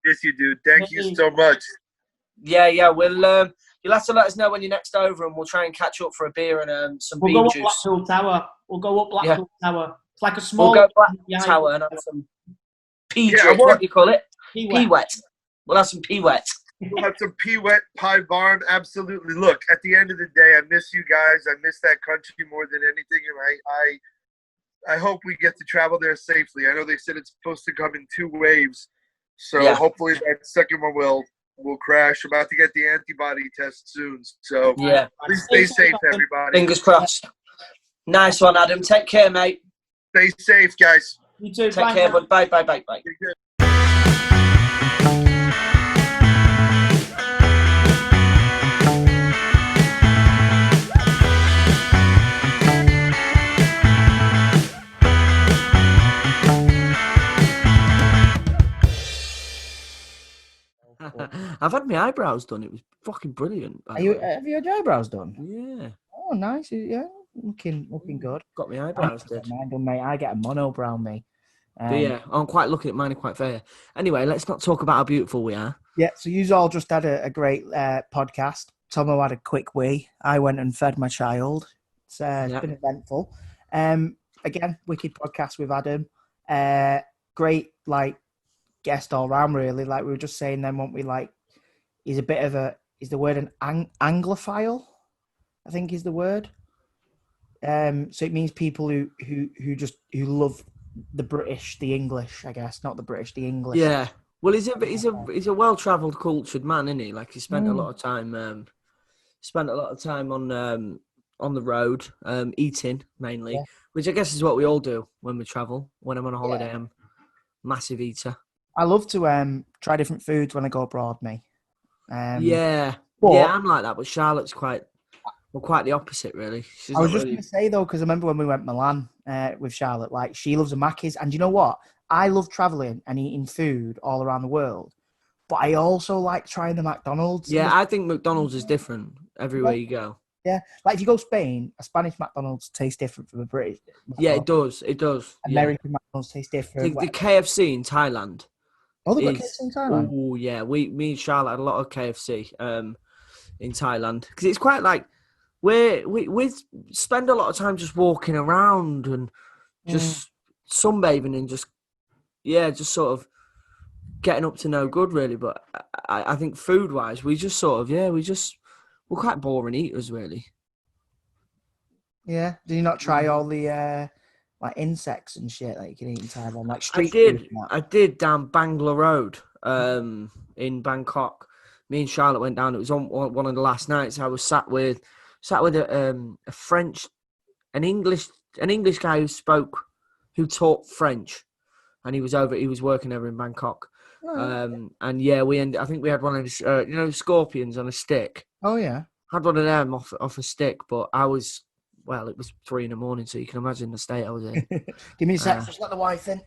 Yes, you do. Thank you so much. Yeah. We'll you'll have to let us know when you're next over, and we'll try and catch up for a beer and some bean We'll juice. go up Blackpool Tower. We'll go up Blackpool Tower. It's like a small. We'll go Blackpool Tower and have some pea drink. What do you call it? Pea wet. We'll have some pea wet. We'll have some pea wet pie barn. Absolutely. Look, at the end of the day, I miss you guys. I miss that country more than anything, and I hope we get to travel there safely. I know they said it's supposed to come in 2 waves, so hopefully that second one will will crash. About to get the antibody test soon. So Yeah. please stay safe, everybody. Fingers crossed. Nice one, Adam. Take care, mate. Stay safe, guys. You too. Take Bye care, now. bud. Bye, bye, bye, bye. You're good. I've had my eyebrows done. It was fucking brilliant. By Are the you, way. have you had your eyebrows done? Yeah, Oh, nice. Yeah, looking good. got my eyebrows did. Mine done, mate. I get a monobrow, me. Yeah, I'm quite looking at mine are quite fair. Anyway, let's not talk about how beautiful we are. Yeah, so you all just had a great podcast. Tomo had a quick wee. I went and fed my child. It's been eventful. Again, wicked podcast with Adam. Great, guest all round, really. Like we were just saying then, weren't we? He's a bit of is the word an Anglophile? I think is the word. So it means people who love the British, the English, I guess, not the British, the English. Yeah. Well, he's a well-travelled, cultured man, isn't he? Like he spent a lot of time, on the road, eating mainly, which I guess is what we all do when we travel. When I'm on a holiday, I'm a massive eater. I love to try different foods when I go abroad, me. I'm like that, but Charlotte's quite the opposite, really. I was just going to say, though, because I remember when we went Milan with Charlotte, she loves the Mackies. And you know what? I love travelling and eating food all around the world, but I also like trying the McDonald's. Yeah, I think McDonald's is different everywhere you go. Yeah, if you go Spain, a Spanish McDonald's tastes different from a British McDonald's. Yeah, it does. American McDonald's taste different. The KFC in Thailand. Oh, they've got KFC in Thailand? Oh, yeah. Me and Charlotte had a lot of KFC in Thailand. Because it's quite we spend a lot of time just walking around and just sunbathing and just sort of getting up to no good, really. But I think food-wise, we just sort of, we're quite boring eaters, really. Yeah. Did you not try all the insects and shit that you can eat in Thailand? Like street food? I did down Bangla Road in Bangkok. Me and Charlotte went down. It was on one of the last nights. I was sat with a French, an English guy who taught French, and he was working over in Bangkok. Oh. I think we had one of those, scorpions on a stick. Oh yeah. Had one of them off a stick, but it was 3 a.m, so you can imagine the state I was in. Give me a sec, just let the wife in.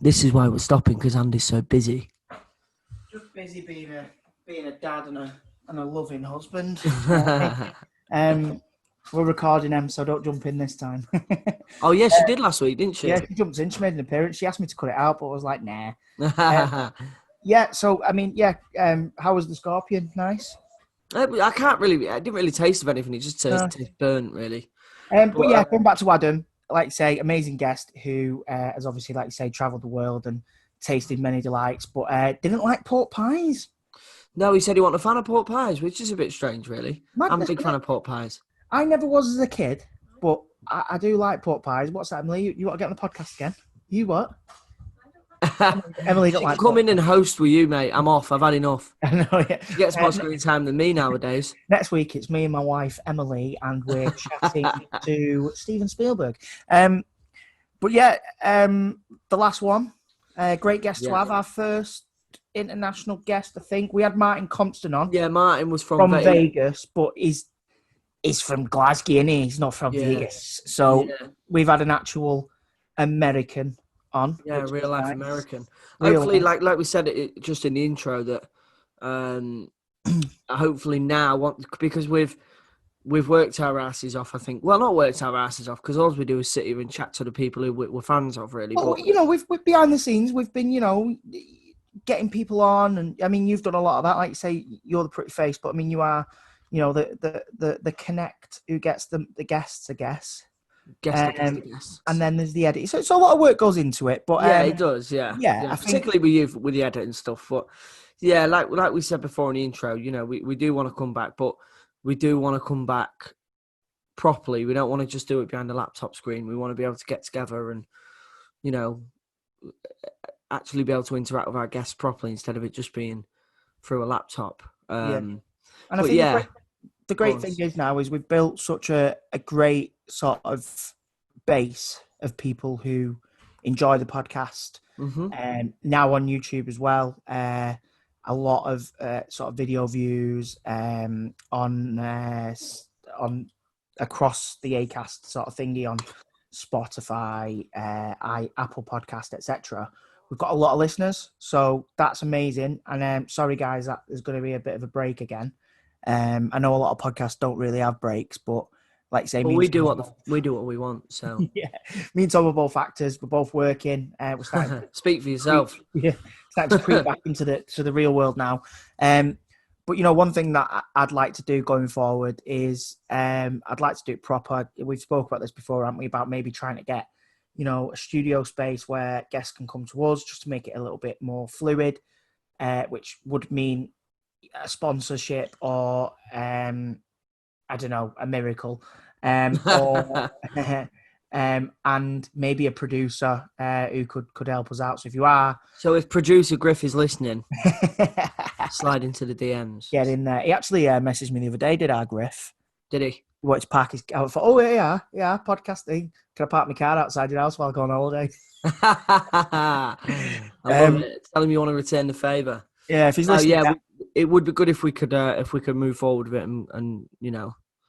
This is why we're stopping, because Andy's so busy. Just busy being a dad and a loving husband. We're recording them, so don't jump in this time. Oh, yeah, she did last week, didn't she? Yeah, she jumped in. She made an appearance. She asked me to cut it out, but I was like, nah. Yeah, so, how was the scorpion? Nice? I didn't really taste of anything. It just tasted burnt, really. Going back to Adam, like you say, amazing guest who has obviously, like you say, travelled the world and tasted many delights, but didn't like pork pies. No, he said he wasn't a fan of pork pies, which is a bit strange, really. I'm a big fan of pork pies. I never was as a kid, but I do like pork pies. What's that, Emily? You want to get on the podcast again? You what? Emily don't like come in and host with you, mate. I'm off. I've had enough. I know, yeah. She gets more screen time than me nowadays. Next week, it's me and my wife, Emily, and we're chatting to Steven Spielberg. The last one, great guest to have, our first international guest, I think. We had Martin Compton on. Yeah, Martin was from Vegas, but he's from Glasgow, and he's not from Vegas. So we've had an actual American on. Yeah, real life American. Hopefully, like we said it just in the intro, that hopefully now, because we've worked our asses off, I think. Well, not worked our asses off, because all we do is sit here and chat to the people who we're fans of, really. Well, we've behind the scenes, we've been, getting people on, and you've done a lot of that. Like you say, you're the pretty face, but you are, the connect who gets the guests, I guess. Guests. And then there's the edit. So a lot of work goes into it, but it does, yeah. I think, particularly with you with the edit and stuff. But yeah, like we said before in the intro, we do want to come back, but we do want to come back properly. We don't want to just do it behind a laptop screen. We want to be able to get together and actually be able to interact with our guests properly instead of it just being through a laptop. And I but think yeah, the great thing is now is we've built such a great sort of base of people who enjoy the podcast, and now on YouTube as well. A lot of sort of video views on across the Acast sort of thingy on Spotify, Apple Podcast, etc. We've got a lot of listeners, so that's amazing. And sorry guys, that there's going to be a bit of a break again. I know a lot of podcasts don't really have breaks, but like you say, we do what we want. So yeah, me and Tom are both actors. We're both working. We're starting to speak for yourself. Starting to creep back into the real world now. But one thing that I'd like to do going forward is I'd like to do it proper. We've spoke about this before, haven't we? About maybe trying to get a studio space where guests can come to us, just to make it a little bit more fluid, which would mean a sponsorship or I don't know, a miracle, or and maybe a producer who could help us out. So if you are, if producer Griff is listening, slide into the DMs. Get in there. He actually messaged me the other day. Did our Griff? Did he? He wanted to park his. I thought, oh yeah, podcasting. Can I park my car outside your house while I go on holiday? I love it. Tell him you want to return the favour. Yeah, if he's listening. It would be good if we could move forward with it and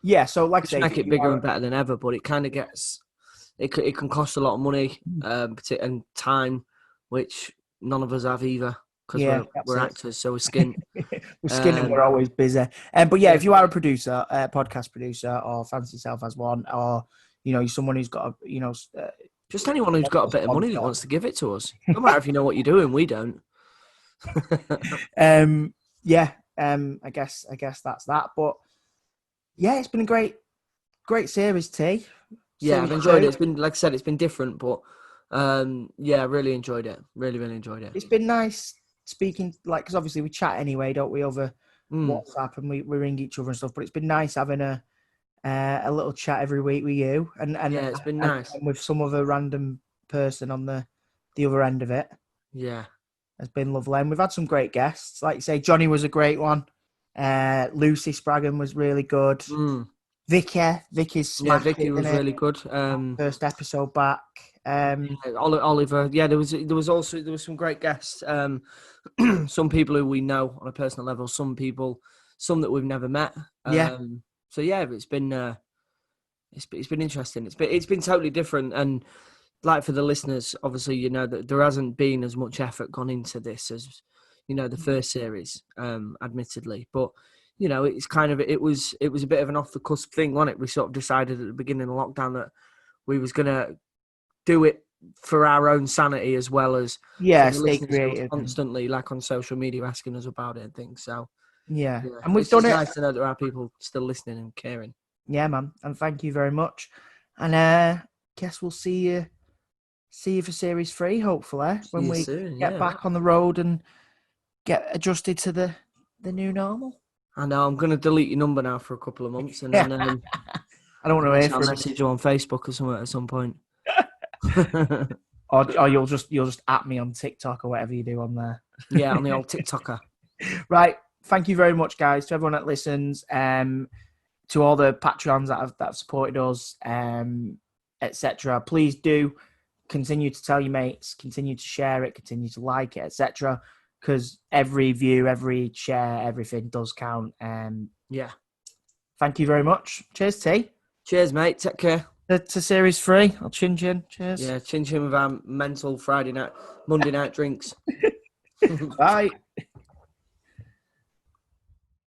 Yeah, so like I say, make it bigger and better than ever, but it kind of gets it can cost a lot of money and time, which none of us have either because we're actors, so we're skint. We're skint and we're always busy. But yeah, if you are a producer, a podcast producer, or fancy yourself as one, or you're someone who's got just anyone who's got a bit of money that wants to give it to us. No matter if you know what you're doing, we don't. I guess that's that. But yeah, it's been a great series, T. Yeah, I've enjoyed it. It's been, like I said, it's been different, but I really enjoyed it. Really, really enjoyed it. It's been nice speaking, because obviously we chat anyway, don't we, over WhatsApp, and we ring each other and stuff. But it's been nice having a little chat every week with you, and it's been nice, and with some other random person on the other end of it. Yeah. Has been lovely, and we've had some great guests. Like you say, Johnny was a great one. Lucy Spraggan was really good. Vicky's smashing. Yeah, Vicky was really good. First episode back. Oliver. Yeah, there was some great guests. Some people who we know on a personal level. Some that we've never met. So yeah, it's been interesting. It's been totally different and. Like for the listeners, obviously, that there hasn't been as much effort gone into this as, the first series, admittedly. But, it's kind of, it was a bit of an off the cusp thing, wasn't it? We sort of decided at the beginning of lockdown that we was going to do it for our own sanity as well as stay creative. Constantly, like on social media, asking us about it and things. So, yeah. And we've done it. It's nice to know there are people still listening and caring. Yeah, man. And thank you very much. And guess we'll see you for series 3, hopefully, when we get back on the road and get adjusted to the new normal. I know, I'm going to delete your number now for a couple of months, and then I don't want to hear from message you on Facebook or something at some point. or you'll just at me on TikTok or whatever you do on there. Yeah, on the old TikToker. Right. Thank you very much, guys, to everyone that listens, to all the Patreons that have supported us, etc. Please do continue to tell your mates, continue to share it, continue to like it, etc. Because every view, every share, everything does count. Thank you very much. Cheers, T. Cheers, mate. Take care. To series 3. I'll chin. Cheers. Yeah, chin with our mental Monday night drinks. Bye.